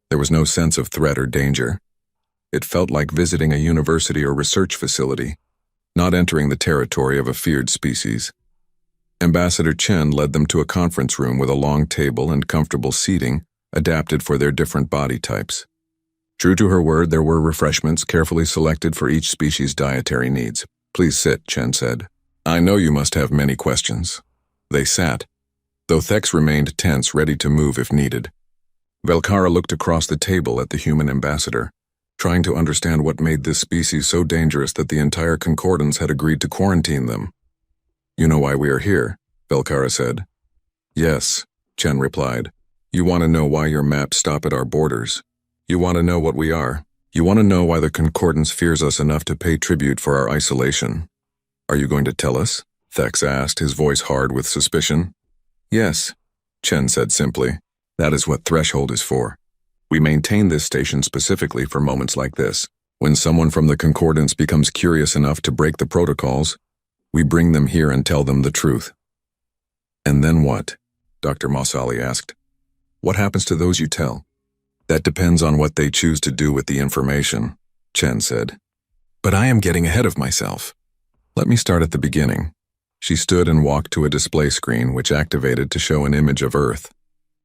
There was no sense of threat or danger. It felt like visiting a university or research facility, not entering the territory of a feared species. Ambassador Chen led them to a conference room with a long table and comfortable seating, adapted for their different body types. True to her word, there were refreshments carefully selected for each species' dietary needs. "Please sit," Chen said. "I know you must have many questions." They sat, though Thex remained tense, ready to move if needed. Velkara looked across the table at the human ambassador, trying to understand what made this species so dangerous that the entire Concordance had agreed to quarantine them. "You know why we are here," Velkara said. "Yes," Chen replied. "You want to know why your maps stop at our borders. You want to know what we are. You want to know why the Concordance fears us enough to pay tribute for our isolation. Are you going to tell us?" Thex asked, his voice hard with suspicion. "Yes," Chen said simply. "That is what Threshold is for. We maintain this station specifically for moments like this. When someone from the Concordance becomes curious enough to break the protocols, we bring them here and tell them the truth." "And then what?" Dr. Mossali asked. "What happens to those you tell?" "That depends on what they choose to do with the information," Chen said. "But I am getting ahead of myself. Let me start at the beginning." She stood and walked to a display screen which activated to show an image of Earth,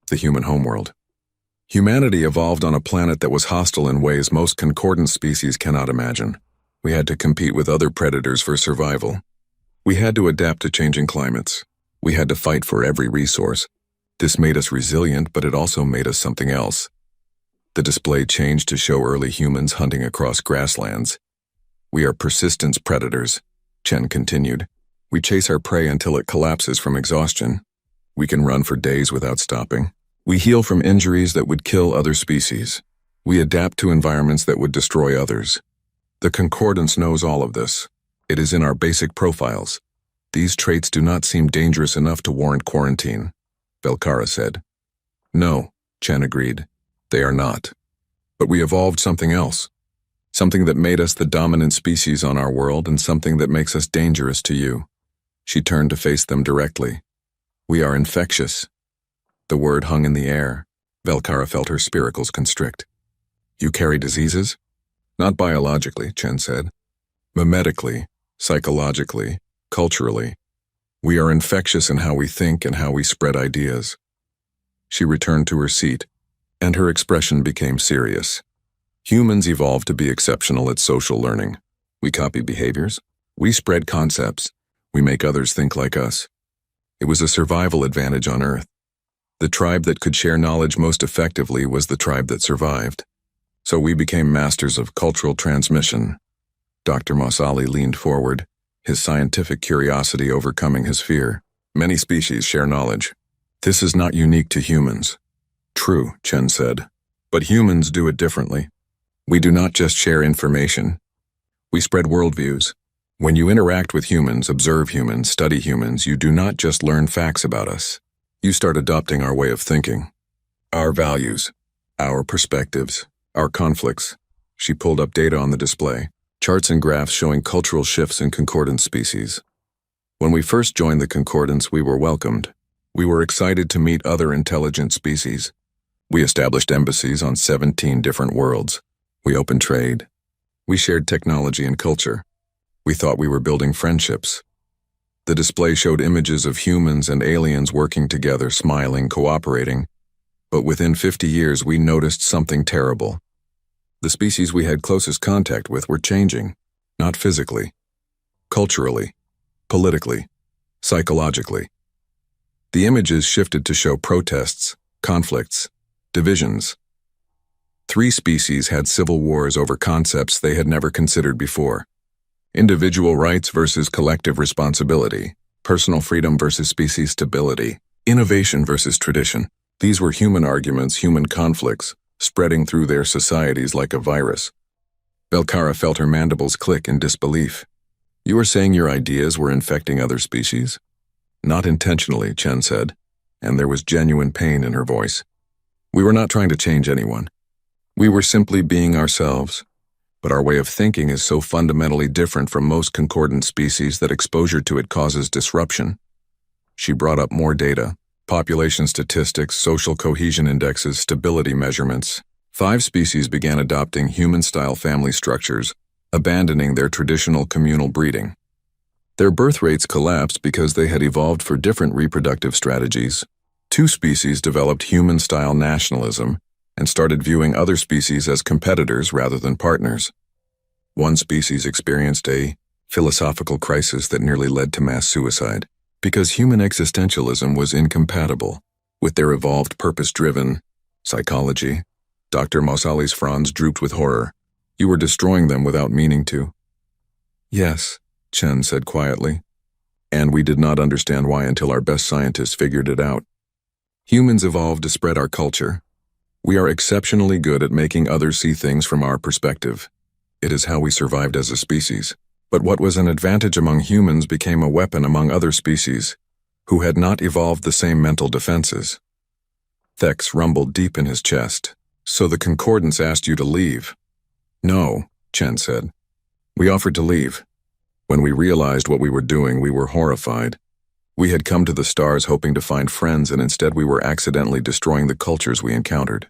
the human homeworld. Humanity evolved on a planet that was hostile in ways most concordant species cannot imagine. We had to compete with other predators for survival. We had to adapt to changing climates. We had to fight for every resource. This made us resilient, but it also made us something else. The display changed to show early humans hunting across grasslands. "We are persistence predators," Chen continued. "We chase our prey until it collapses from exhaustion. We can run for days without stopping. We heal from injuries that would kill other species. We adapt to environments that would destroy others. The Concordance knows all of this. It is in our basic profiles. These traits do not seem dangerous enough to warrant quarantine," Velkara said. "No," Chen agreed. "They are not. But we evolved something else. Something that made us the dominant species on our world and something that makes us dangerous to you." She turned to face them directly. "We are infectious." The word hung in the air. Velkara felt her spiracles constrict. "You carry diseases?" "Not biologically," Chen said. "Mimetically, psychologically, culturally. We are infectious in how we think and how we spread ideas." She returned to her seat, and her expression became serious. "Humans evolved to be exceptional at social learning. We copy behaviors. We spread concepts. We make others think like us. It was a survival advantage on Earth. The tribe that could share knowledge most effectively was the tribe that survived. So we became masters of cultural transmission." Dr. Mossali leaned forward, his scientific curiosity overcoming his fear. "Many species share knowledge. This is not unique to humans." "True," Chen said. "But humans do it differently. We do not just share information. We spread worldviews. When you interact with humans, observe humans, study humans, you do not just learn facts about us. You start adopting our way of thinking. Our values, our perspectives, our conflicts." She pulled up data on the display, charts and graphs showing cultural shifts in concordant species. "When we first joined the Concordance, we were welcomed. We were excited to meet other intelligent species. We established embassies on 17 different worlds. We opened trade. We shared technology and culture. We thought we were building friendships." The display showed images of humans and aliens working together, smiling, cooperating. But within 50 years, we noticed something terrible. The species we had closest contact with were changing, not physically, culturally, politically, psychologically. The images shifted to show protests, conflicts, divisions. 3 species had civil wars over concepts they had never considered before. Individual rights versus collective responsibility, personal freedom versus species stability, innovation versus tradition. These were human arguments, human conflicts, spreading through their societies like a virus. Belcara felt her mandibles click in disbelief. You are saying your ideas were infecting other species? Not intentionally, Chen said, and there was genuine pain in her voice. We were not trying to change anyone. We were simply being ourselves. But our way of thinking is so fundamentally different from most concordant species that exposure to it causes disruption. She brought up more data, population statistics, social cohesion indexes, stability measurements. 5 species began adopting human-style family structures, abandoning their traditional communal breeding. Their birth rates collapsed because they had evolved for different reproductive strategies. 2 species developed human-style nationalism and started viewing other species as competitors rather than partners. 1 species experienced a philosophical crisis that nearly led to mass suicide because human existentialism was incompatible with their evolved purpose-driven psychology. Dr. Mausali's fronds drooped with horror. You were destroying them without meaning to. Yes, Chen said quietly. And we did not understand why until our best scientists figured it out. Humans evolved to spread our culture. We are exceptionally good at making others see things from our perspective. It is how we survived as a species. But what was an advantage among humans became a weapon among other species, who had not evolved the same mental defenses. Thex rumbled deep in his chest. So the concordance asked you to leave? No, Chen said. We offered to leave. When we realized what we were doing, we were horrified. We had come to the stars hoping to find friends, and instead we were accidentally destroying the cultures we encountered.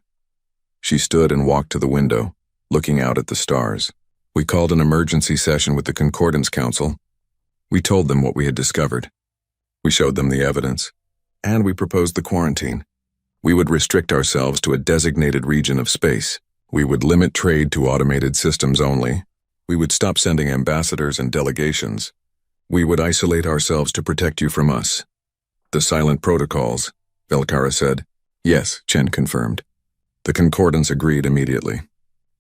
She stood and walked to the window, looking out at the stars. We called an emergency session with the Concordance Council. We told them what we had discovered. We showed them the evidence, and we proposed the quarantine. We would restrict ourselves to a designated region of space. We would limit trade to automated systems only. We would stop sending ambassadors and delegations. We would isolate ourselves to protect you from us. The silent protocols, Belcara said. Yes, Chen confirmed. The Concordance agreed immediately.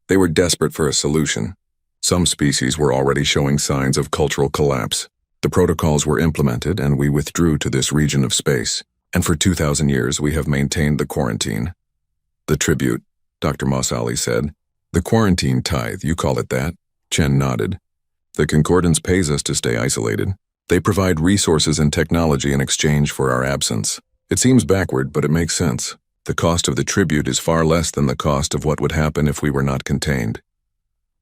They were desperate for a solution. Some species were already showing signs of cultural collapse. The protocols were implemented and we withdrew to this region of space. And for 2,000 years we have maintained the quarantine. The tribute, Dr. Mausali said. The quarantine tithe, you call it that? Chen nodded. The Concordance pays us to stay isolated. They provide resources and technology in exchange for our absence. It seems backward, but it makes sense. The cost of the tribute is far less than the cost of what would happen if we were not contained.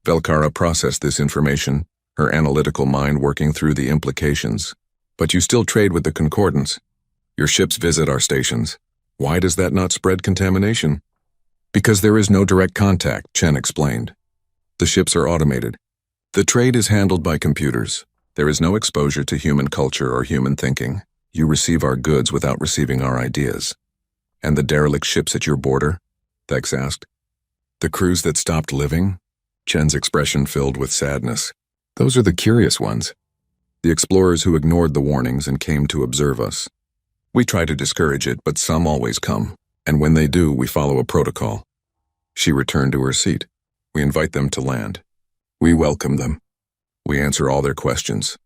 Belcara processed this information, her analytical mind working through the implications. But you still trade with the Concordance. Your ships visit our stations. Why does that not spread contamination? Because there is no direct contact, Chen explained. The ships are automated. The trade is handled by computers. There is no exposure to human culture or human thinking. You receive our goods without receiving our ideas. And the derelict ships at your border? Thex asked. The crews that stopped living? Chen's expression filled with sadness. Those are the curious ones. The explorers who ignored the warnings and came to observe us. We try to discourage it, but some always come. And when they do, we follow a protocol. She returned to her seat. We invite them to land. We welcome them. We answer all their questions.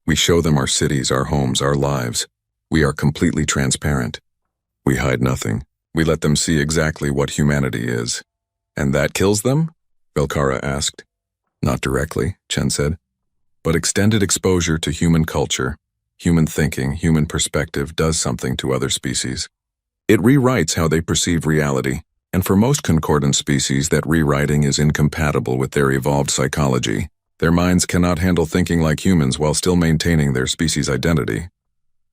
We show them our cities, our homes, our lives. We are completely transparent. We hide nothing. We let them see exactly what humanity is. And that kills them? Belcara asked. Not directly, Chen said. But extended exposure to human culture, human thinking, human perspective does something to other species. It rewrites how they perceive reality. And for most concordant species, that rewriting is incompatible with their evolved psychology. Their minds cannot handle thinking like humans while still maintaining their species identity.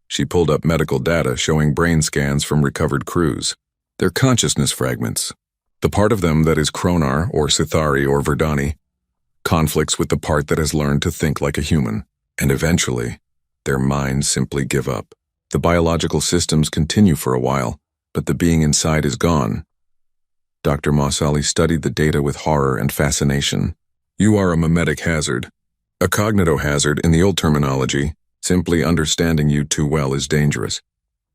She pulled up medical data showing brain scans from recovered crews. They're consciousness fragments. The part of them that is Kronar or Sithari or Verdani conflicts with the part that has learned to think like a human. And eventually, their minds simply give up. The biological systems continue for a while, but the being inside is gone. Dr. Mausali studied the data with horror and fascination. You are a mimetic hazard. A cognitohazard in the old terminology. Simply understanding you too well is dangerous.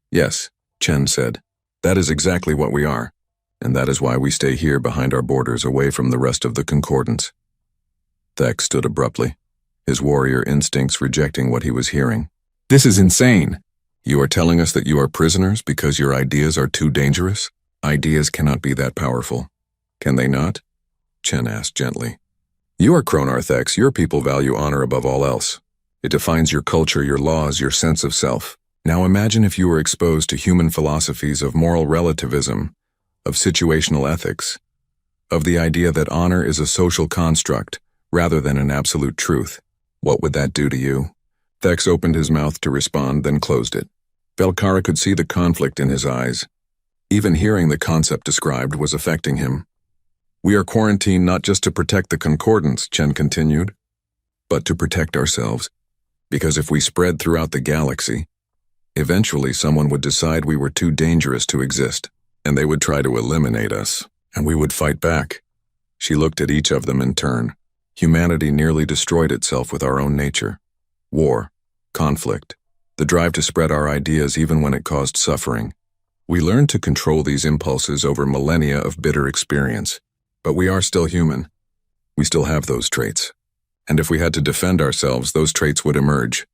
Yes, Chen said. That is exactly what we are. and that is why we stay here behind our borders, away from the rest of the concordance." Thek stood abruptly, his warrior instincts rejecting what he was hearing. "This is insane. You are telling us that you are prisoners because your ideas are too dangerous? Ideas cannot be that powerful. Can they not?" Chen asked gently. "You are Kronarthex. Your people value honor above all else. It defines your culture, your laws, your sense of self. Now imagine if you were exposed to human philosophies of moral relativism, of situational ethics, of the idea that honor is a social construct rather than an absolute truth. What would that do to you?" Thex opened his mouth to respond, then closed it. Velkara could see the conflict in his eyes. Even hearing the concept described was affecting him. "We are quarantined not just to protect the concordance," Chen continued, "but to protect ourselves. Because if we spread throughout the galaxy, eventually someone would decide we were too dangerous to exist, and they would try to eliminate us, and we would fight back." She looked at each of them in turn. Humanity nearly destroyed itself with our own nature. War, conflict, the drive to spread our ideas even when it caused suffering. We learned to control these impulses over millennia of bitter experience. But we are still human. We still have those traits. And if we had to defend ourselves, those traits would emerge.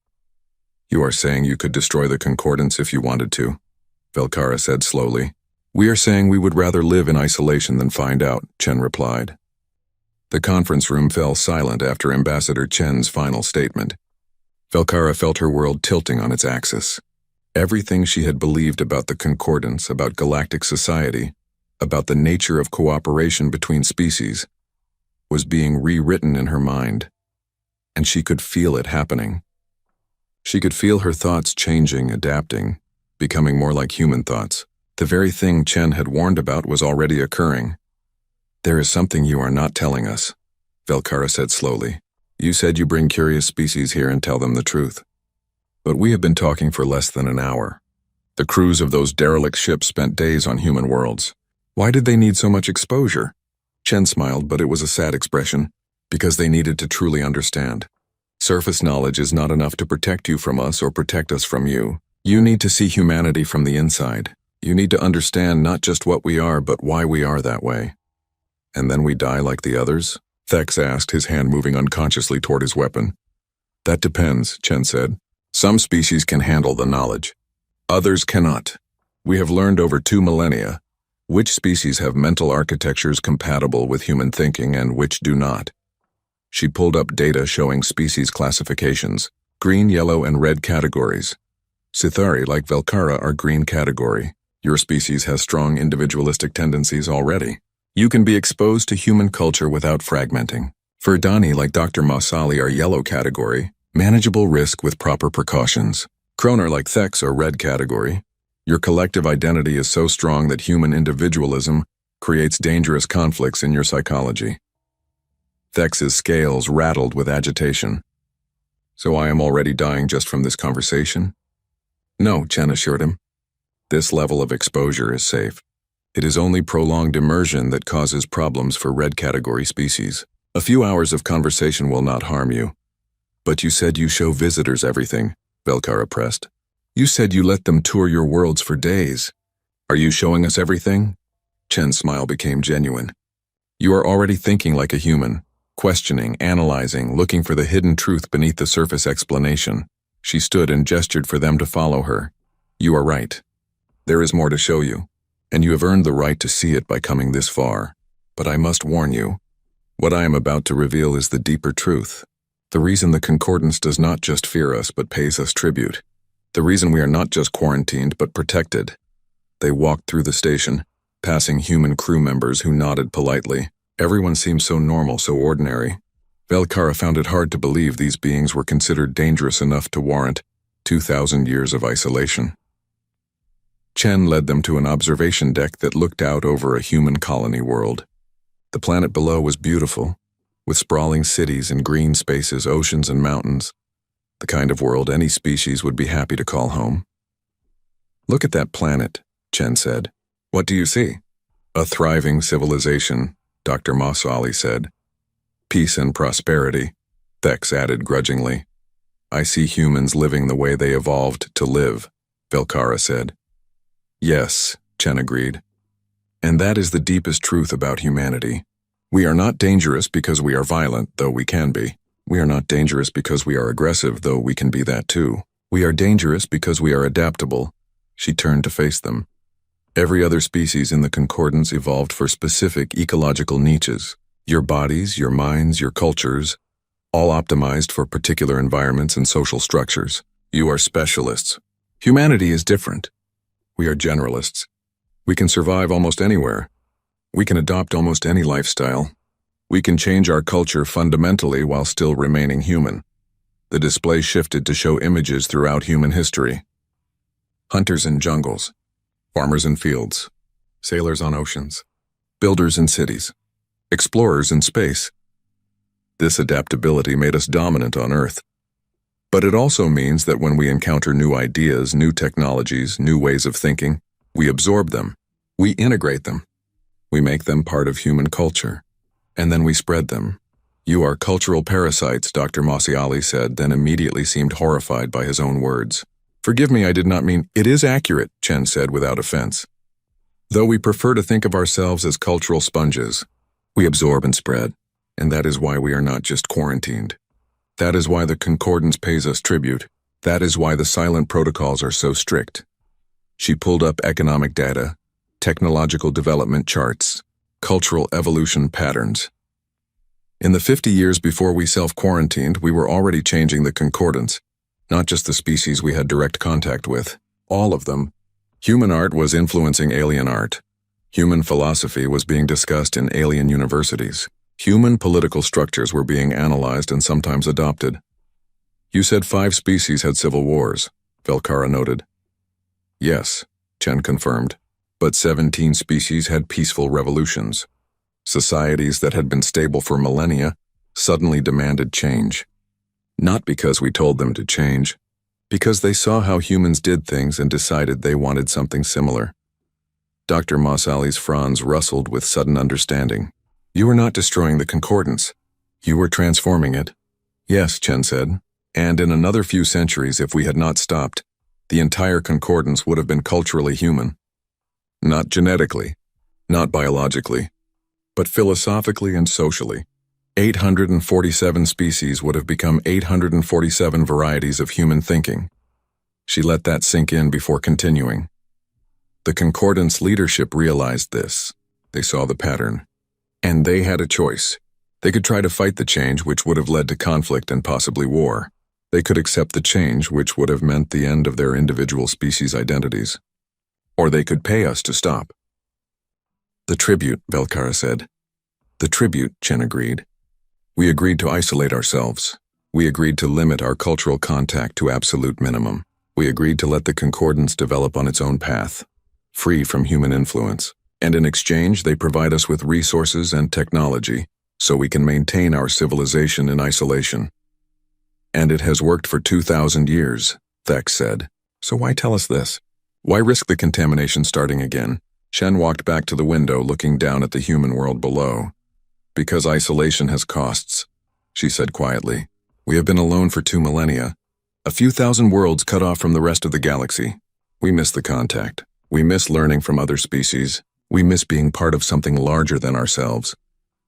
"You are saying you could destroy the concordance if you wanted to," Velkara said slowly. "We are saying we would rather live in isolation than find out," Chen replied. The conference room fell silent after Ambassador Chen's final statement. Velkara felt her world tilting on its axis. Everything she had believed about the concordance, about galactic society, about the nature of cooperation between species, was being rewritten in her mind, and she could feel it happening. She could feel her thoughts changing, adapting, becoming more like human thoughts. The very thing Chen had warned about was already occurring. "There is something you are not telling us," Velkara said slowly. "You said you bring curious species here and tell them the truth. But we have been talking for less than an hour. The crews of those derelict ships spent days on human worlds. Why did they need so much exposure?" Chen smiled, but it was a sad expression. "Because they needed to truly understand. Surface knowledge is not enough to protect you from us or protect us from you. You need to see humanity from the inside. You need to understand not just what we are, but why we are that way." "And then we die like the others?" Thex asked, his hand moving unconsciously toward his weapon. "That depends," Chen said. "Some species can handle the knowledge. Others cannot. We have learned over 2 millennia which species have mental architectures compatible with human thinking and which do not." She pulled up data showing species classifications, green, yellow, and red categories. Sithari, like Velkara, are green category. Your species has strong individualistic tendencies already. You can be exposed to human culture without fragmenting. Verdani, like Dr. Masali, are yellow category, manageable risk with proper precautions. Kroner, like Thex, are red category. Your collective identity is so strong that human individualism creates dangerous conflicts in your psychology. Thex's scales rattled with agitation. "So I am already dying just from this conversation?" "No," Chen assured him. "This level of exposure is safe. It is only prolonged immersion that causes problems for red category species. A few hours of conversation will not harm you." "But you said you show visitors everything," Velkara pressed. "You said you let them tour your worlds for days. Are you showing us everything?" Chen's smile became genuine. "You are already thinking like a human, questioning, analyzing, looking for the hidden truth beneath the surface explanation." She stood and gestured for them to follow her. "You are right. There is more to show you, and you have earned the right to see it by coming this far. But I must warn you, what I am about to reveal is the deeper truth. The reason the concordance does not just fear us but pays us tribute. The reason we are not just quarantined but protected." They walked through the station, passing human crew members who nodded politely. Everyone seemed so normal, so ordinary. Velkara found it hard to believe these beings were considered dangerous enough to warrant 2,000 years of isolation. Chen led them to an observation deck that looked out over a human colony world. The planet below was beautiful, with sprawling cities and green spaces, oceans and mountains. The kind of world any species would be happy to call home. "Look at that planet," Chen said. "What do you see?" "A thriving civilization," Dr. Masali said. "Peace and prosperity," Thex added grudgingly. "I see humans living the way they evolved to live," Velkara said. "Yes," Chen agreed. And that is the deepest truth about humanity. We are not dangerous because we are violent, though we can be. We are not dangerous because we are aggressive, though we can be that too. We are dangerous because we are adaptable. She turned to face them. Every other species in the concordance evolved for specific ecological niches. Your bodies, your minds, your cultures, all optimized for particular environments and social structures. You are specialists. Humanity is different. We are generalists. We can survive almost anywhere. We can adopt almost any lifestyle. We can change our culture fundamentally while still remaining human. The display shifted to show images throughout human history. Hunters in jungles, farmers in fields, sailors on oceans, builders in cities, explorers in space. This adaptability made us dominant on Earth. But it also means that when we encounter new ideas, new technologies, new ways of thinking, we absorb them, we integrate them, we make them part of human culture, and then we spread them. You are cultural parasites, Dr. Masiali said, then immediately seemed horrified by his own words. Forgive me, I did not mean— It is accurate, Chen said without offense. Though we prefer to think of ourselves as cultural sponges, we absorb and spread, and that is why we are not just quarantined. That is why the concordance pays us tribute. That is why the silent protocols are so strict. She pulled up economic data, technological development charts, cultural evolution patterns. In the 50 years before we self-quarantined, we were already changing the concordance, not just the species we had direct contact with, all of them. Human art was influencing alien art. Human philosophy was being discussed in alien universities. Human political structures were being analyzed and sometimes adopted. You said 5 species had civil wars, Velkara noted. Yes, Chen confirmed, but 17 species had peaceful revolutions. Societies that had been stable for millennia suddenly demanded change. Not because we told them to change, because they saw how humans did things and decided they wanted something similar. Dr. Masali's fronds rustled with sudden understanding. You were not destroying the concordance. You were transforming it. Yes, Chen said, and in another few centuries, if we had not stopped, the entire concordance would have been culturally human. Not genetically, not biologically, but philosophically and socially. 847 species would have become 847 varieties of human thinking. She let that sink in before continuing. The concordance leadership realized this. They saw the pattern. And they had a choice. They could try to fight the change, which would have led to conflict and possibly war. They could accept the change, which would have meant the end of their individual species identities. Or they could pay us to stop. The tribute, Velkara said. The tribute, Chen agreed. We agreed to isolate ourselves. We agreed to limit our cultural contact to absolute minimum. We agreed to let the concordance develop on its own path, free from human influence. And in exchange, they provide us with resources and technology so we can maintain our civilization in isolation. And it has worked for 2,000 years, Thek said. So why tell us this? Why risk the contamination starting again? Shen walked back to the window, looking down at the human world below. Because isolation has costs, she said quietly. We have been alone for 2 millennia. A few thousand worlds cut off from the rest of the galaxy. We miss the contact. We miss learning from other species. We miss being part of something larger than ourselves.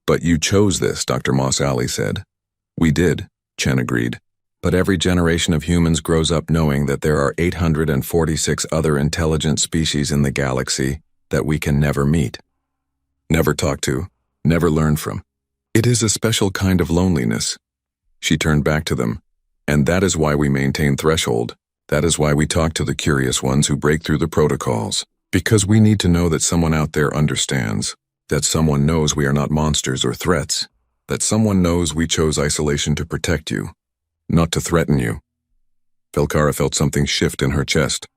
But you chose this, Dr. Masali said. We did, Chen agreed. But every generation of humans grows up knowing that there are 846 other intelligent species in the galaxy that we can never meet, never talk to, never learn from. It is a special kind of loneliness. She turned back to them. And that is why we maintain threshold. That is why we talk to the curious ones who break through the protocols. Because we need to know that someone out there understands. That someone knows we are not monsters or threats. That someone knows we chose isolation to protect you, not to threaten you. Velkara felt something shift in her chest,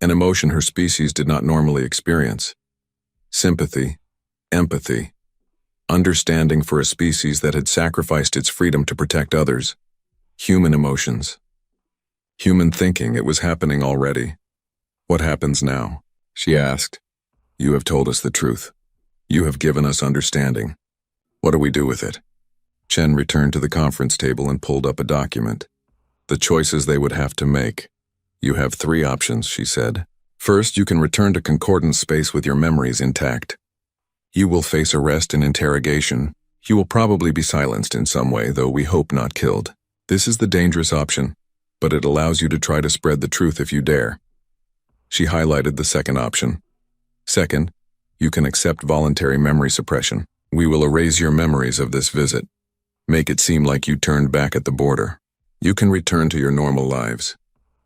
an emotion her species did not normally experience. Sympathy, empathy, understanding for a species that had sacrificed its freedom to protect others. Human emotions. Human thinking, it was happening already. What happens now? She asked. You have told us the truth. You have given us understanding. What do we do with it? Chen returned to the conference table and pulled up a document. The choices they would have to make. You have 3 options, she said. First, you can return to concordance space with your memories intact. You will face arrest and interrogation. You will probably be silenced in some way, though we hope not killed. This is the dangerous option, but it allows you to try to spread the truth if you dare. She highlighted the second option. Second, you can accept voluntary memory suppression. We will erase your memories of this visit. Make it seem like you turned back at the border. You can return to your normal lives.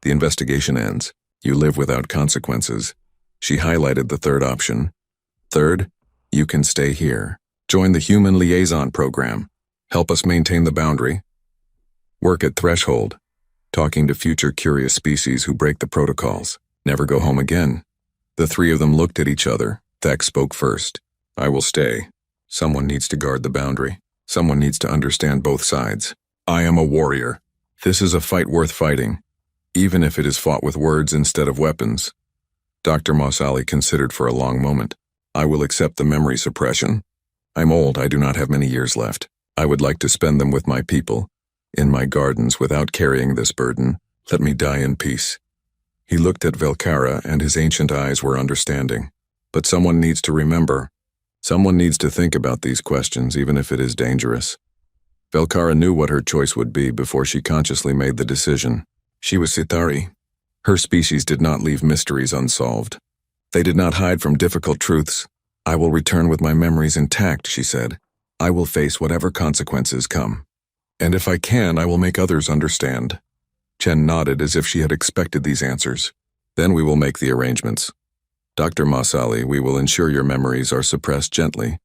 The investigation ends. You live without consequences. She highlighted the third option. Third, you can stay here. Join the Human Liaison Program. Help us maintain the boundary. Work at Threshold. Talking to future curious species who break the protocols. Never go home again. The three of them looked at each other. Thek spoke first. I will stay. Someone needs to guard the boundary. Someone needs to understand both sides. I am a warrior. This is a fight worth fighting, even if it is fought with words instead of weapons. Dr. Mossali considered for a long moment. I will accept the memory suppression. I'm old, I do not have many years left. I would like to spend them with my people, in my gardens, without carrying this burden. Let me die in peace. He looked at Velkara, and his ancient eyes were understanding. But someone needs to remember. Someone needs to think about these questions, even if it is dangerous. Velkara knew what her choice would be before she consciously made the decision. She was Sitari. Her species did not leave mysteries unsolved. They did not hide from difficult truths. I will return with my memories intact, she said. I will face whatever consequences come. And if I can, I will make others understand. Chen nodded as if she had expected these answers. Then we will make the arrangements. Dr. Mossali, we will ensure your memories are suppressed gently.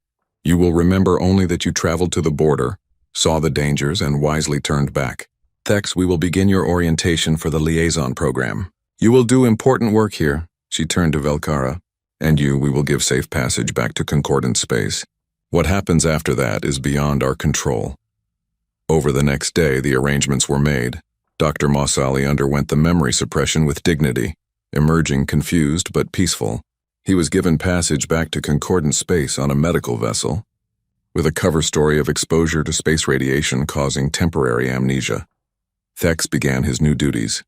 You will remember only that you traveled to the border, saw the dangers, and wisely turned back. Thex, we will begin your orientation for the liaison program. You will do important work here, she turned to Velkara. And you, we will give safe passage back to Concordant space. What happens after that is beyond our control. Over the next day, the arrangements were made. Dr. Mossali underwent the memory suppression with dignity, emerging confused but peaceful. He was given passage back to Concordant space on a medical vessel, with a cover story of exposure to space radiation causing temporary amnesia. Thex began his new duties,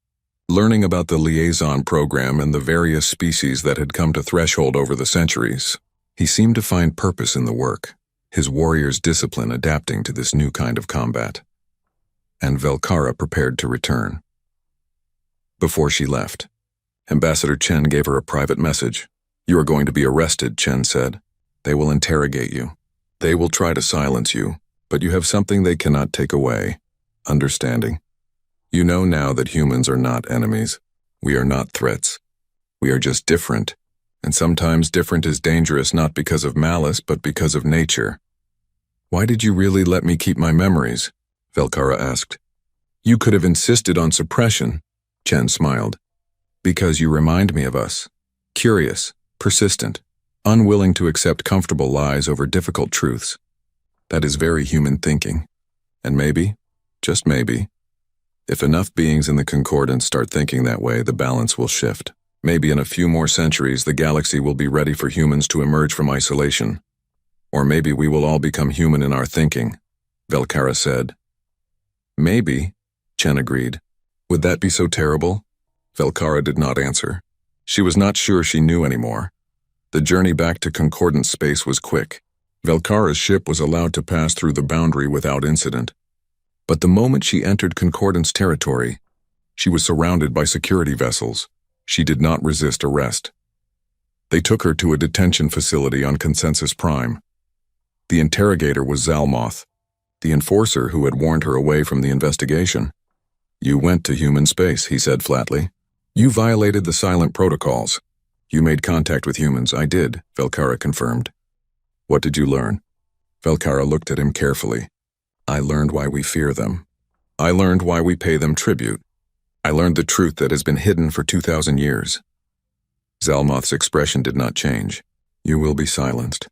learning about the liaison program and the various species that had come to Threshold over the centuries. He seemed to find purpose in the work, his warrior's discipline adapting to this new kind of combat. And Velkara prepared to return. Before she left, Ambassador Chen gave her a private message. You are going to be arrested, Chen said. They will interrogate you. They will try to silence you, but you have something they cannot take away: understanding. You know now that humans are not enemies. We are not threats. We are just different, and sometimes different is dangerous not because of malice but because of nature. Why did you really let me keep my memories? Velkara asked. You could have insisted on suppression, Chen smiled. Because you remind me of us. Curious, persistent, unwilling to accept comfortable lies over difficult truths. That is very human thinking. And maybe, just maybe, if enough beings in the Concordance start thinking that way, the balance will shift. Maybe in a few more centuries, the galaxy will be ready for humans to emerge from isolation. Or maybe we will all become human in our thinking, Velkara said. Maybe, Chen agreed. Would that be so terrible? Velkara did not answer. She was not sure she knew anymore. The journey back to Concordant space was quick. Velkara's ship was allowed to pass through the boundary without incident. But the moment she entered Concordance territory, she was surrounded by security vessels. She did not resist arrest. They took her to a detention facility on Consensus Prime. The interrogator was Zalmoth, the enforcer who had warned her away from the investigation. You went to human space, he said flatly. You violated the silent protocols. You made contact with humans. I did, Velkara confirmed. What did you learn? Velkara looked at him carefully. I learned why we fear them. I learned why we pay them tribute. I learned the truth that has been hidden for 2,000 years. Zalmoth's expression did not change. You will be silenced.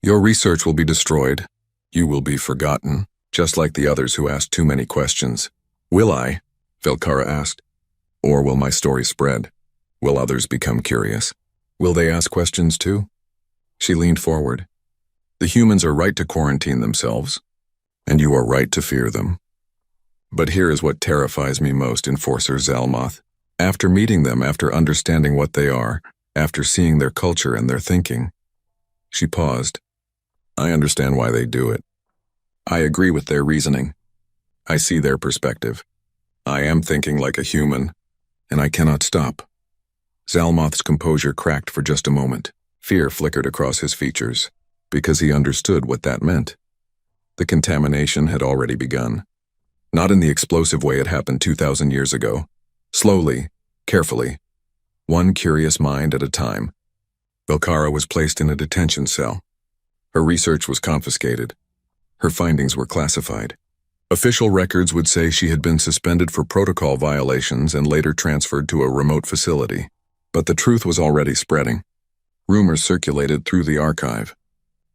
Your research will be destroyed. You will be forgotten, just like the others who asked too many questions. Will I? Velkara asked. Or will my story spread? Will others become curious? Will they ask questions too? She leaned forward. The humans are right to quarantine themselves, and you are right to fear them. But here is what terrifies me most, Enforcer Zalmoth. After meeting them, after understanding what they are, after seeing their culture and their thinking. She paused, I understand why they do it. I agree with their reasoning. I see their perspective. I am thinking like a human, and I cannot stop. Zalmoth's composure cracked for just a moment. Fear flickered across his features, because he understood what that meant. The contamination had already begun. Not in the explosive way it happened 2,000 years ago. Slowly, carefully, one curious mind at a time. Velkara was placed in a detention cell. Her research was confiscated. Her findings were classified. Official records would say she had been suspended for protocol violations and later transferred to a remote facility. But the truth was already spreading. Rumors circulated through the archive.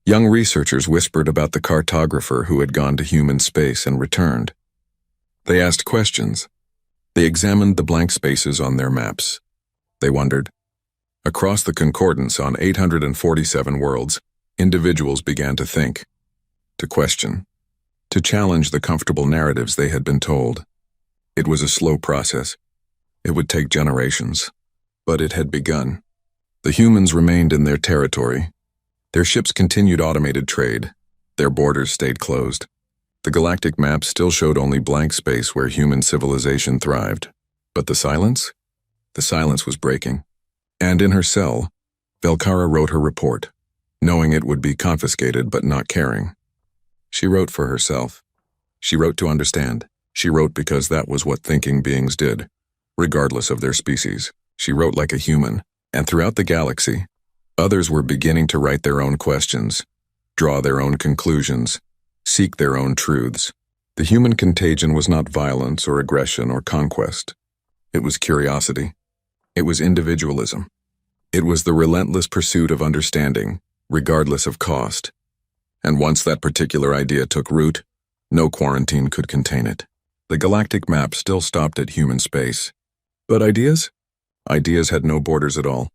Young researchers whispered about the cartographer who had gone to human space and returned. They asked questions. They examined the blank spaces on their maps. They wondered. Across the concordance on 847 worlds, individuals began to think, to question, to challenge the comfortable narratives they had been told. It was a slow process. It would take generations. But it had begun. The humans remained in their territory. Their ships continued automated trade. Their borders stayed closed. The galactic map still showed only blank space where human civilization thrived. But the silence? The silence was breaking. And in her cell, Velkara wrote her report, knowing it would be confiscated but not caring. She wrote for herself. She wrote to understand. She wrote because that was what thinking beings did, regardless of their species. She wrote like a human, and throughout the galaxy, others were beginning to write their own questions, draw their own conclusions, seek their own truths. The human contagion was not violence or aggression or conquest. It was curiosity. It was individualism. It was the relentless pursuit of understanding, regardless of cost. And once that particular idea took root, no quarantine could contain it. The galactic map still stopped at human space. But ideas? Ideas had no borders at all.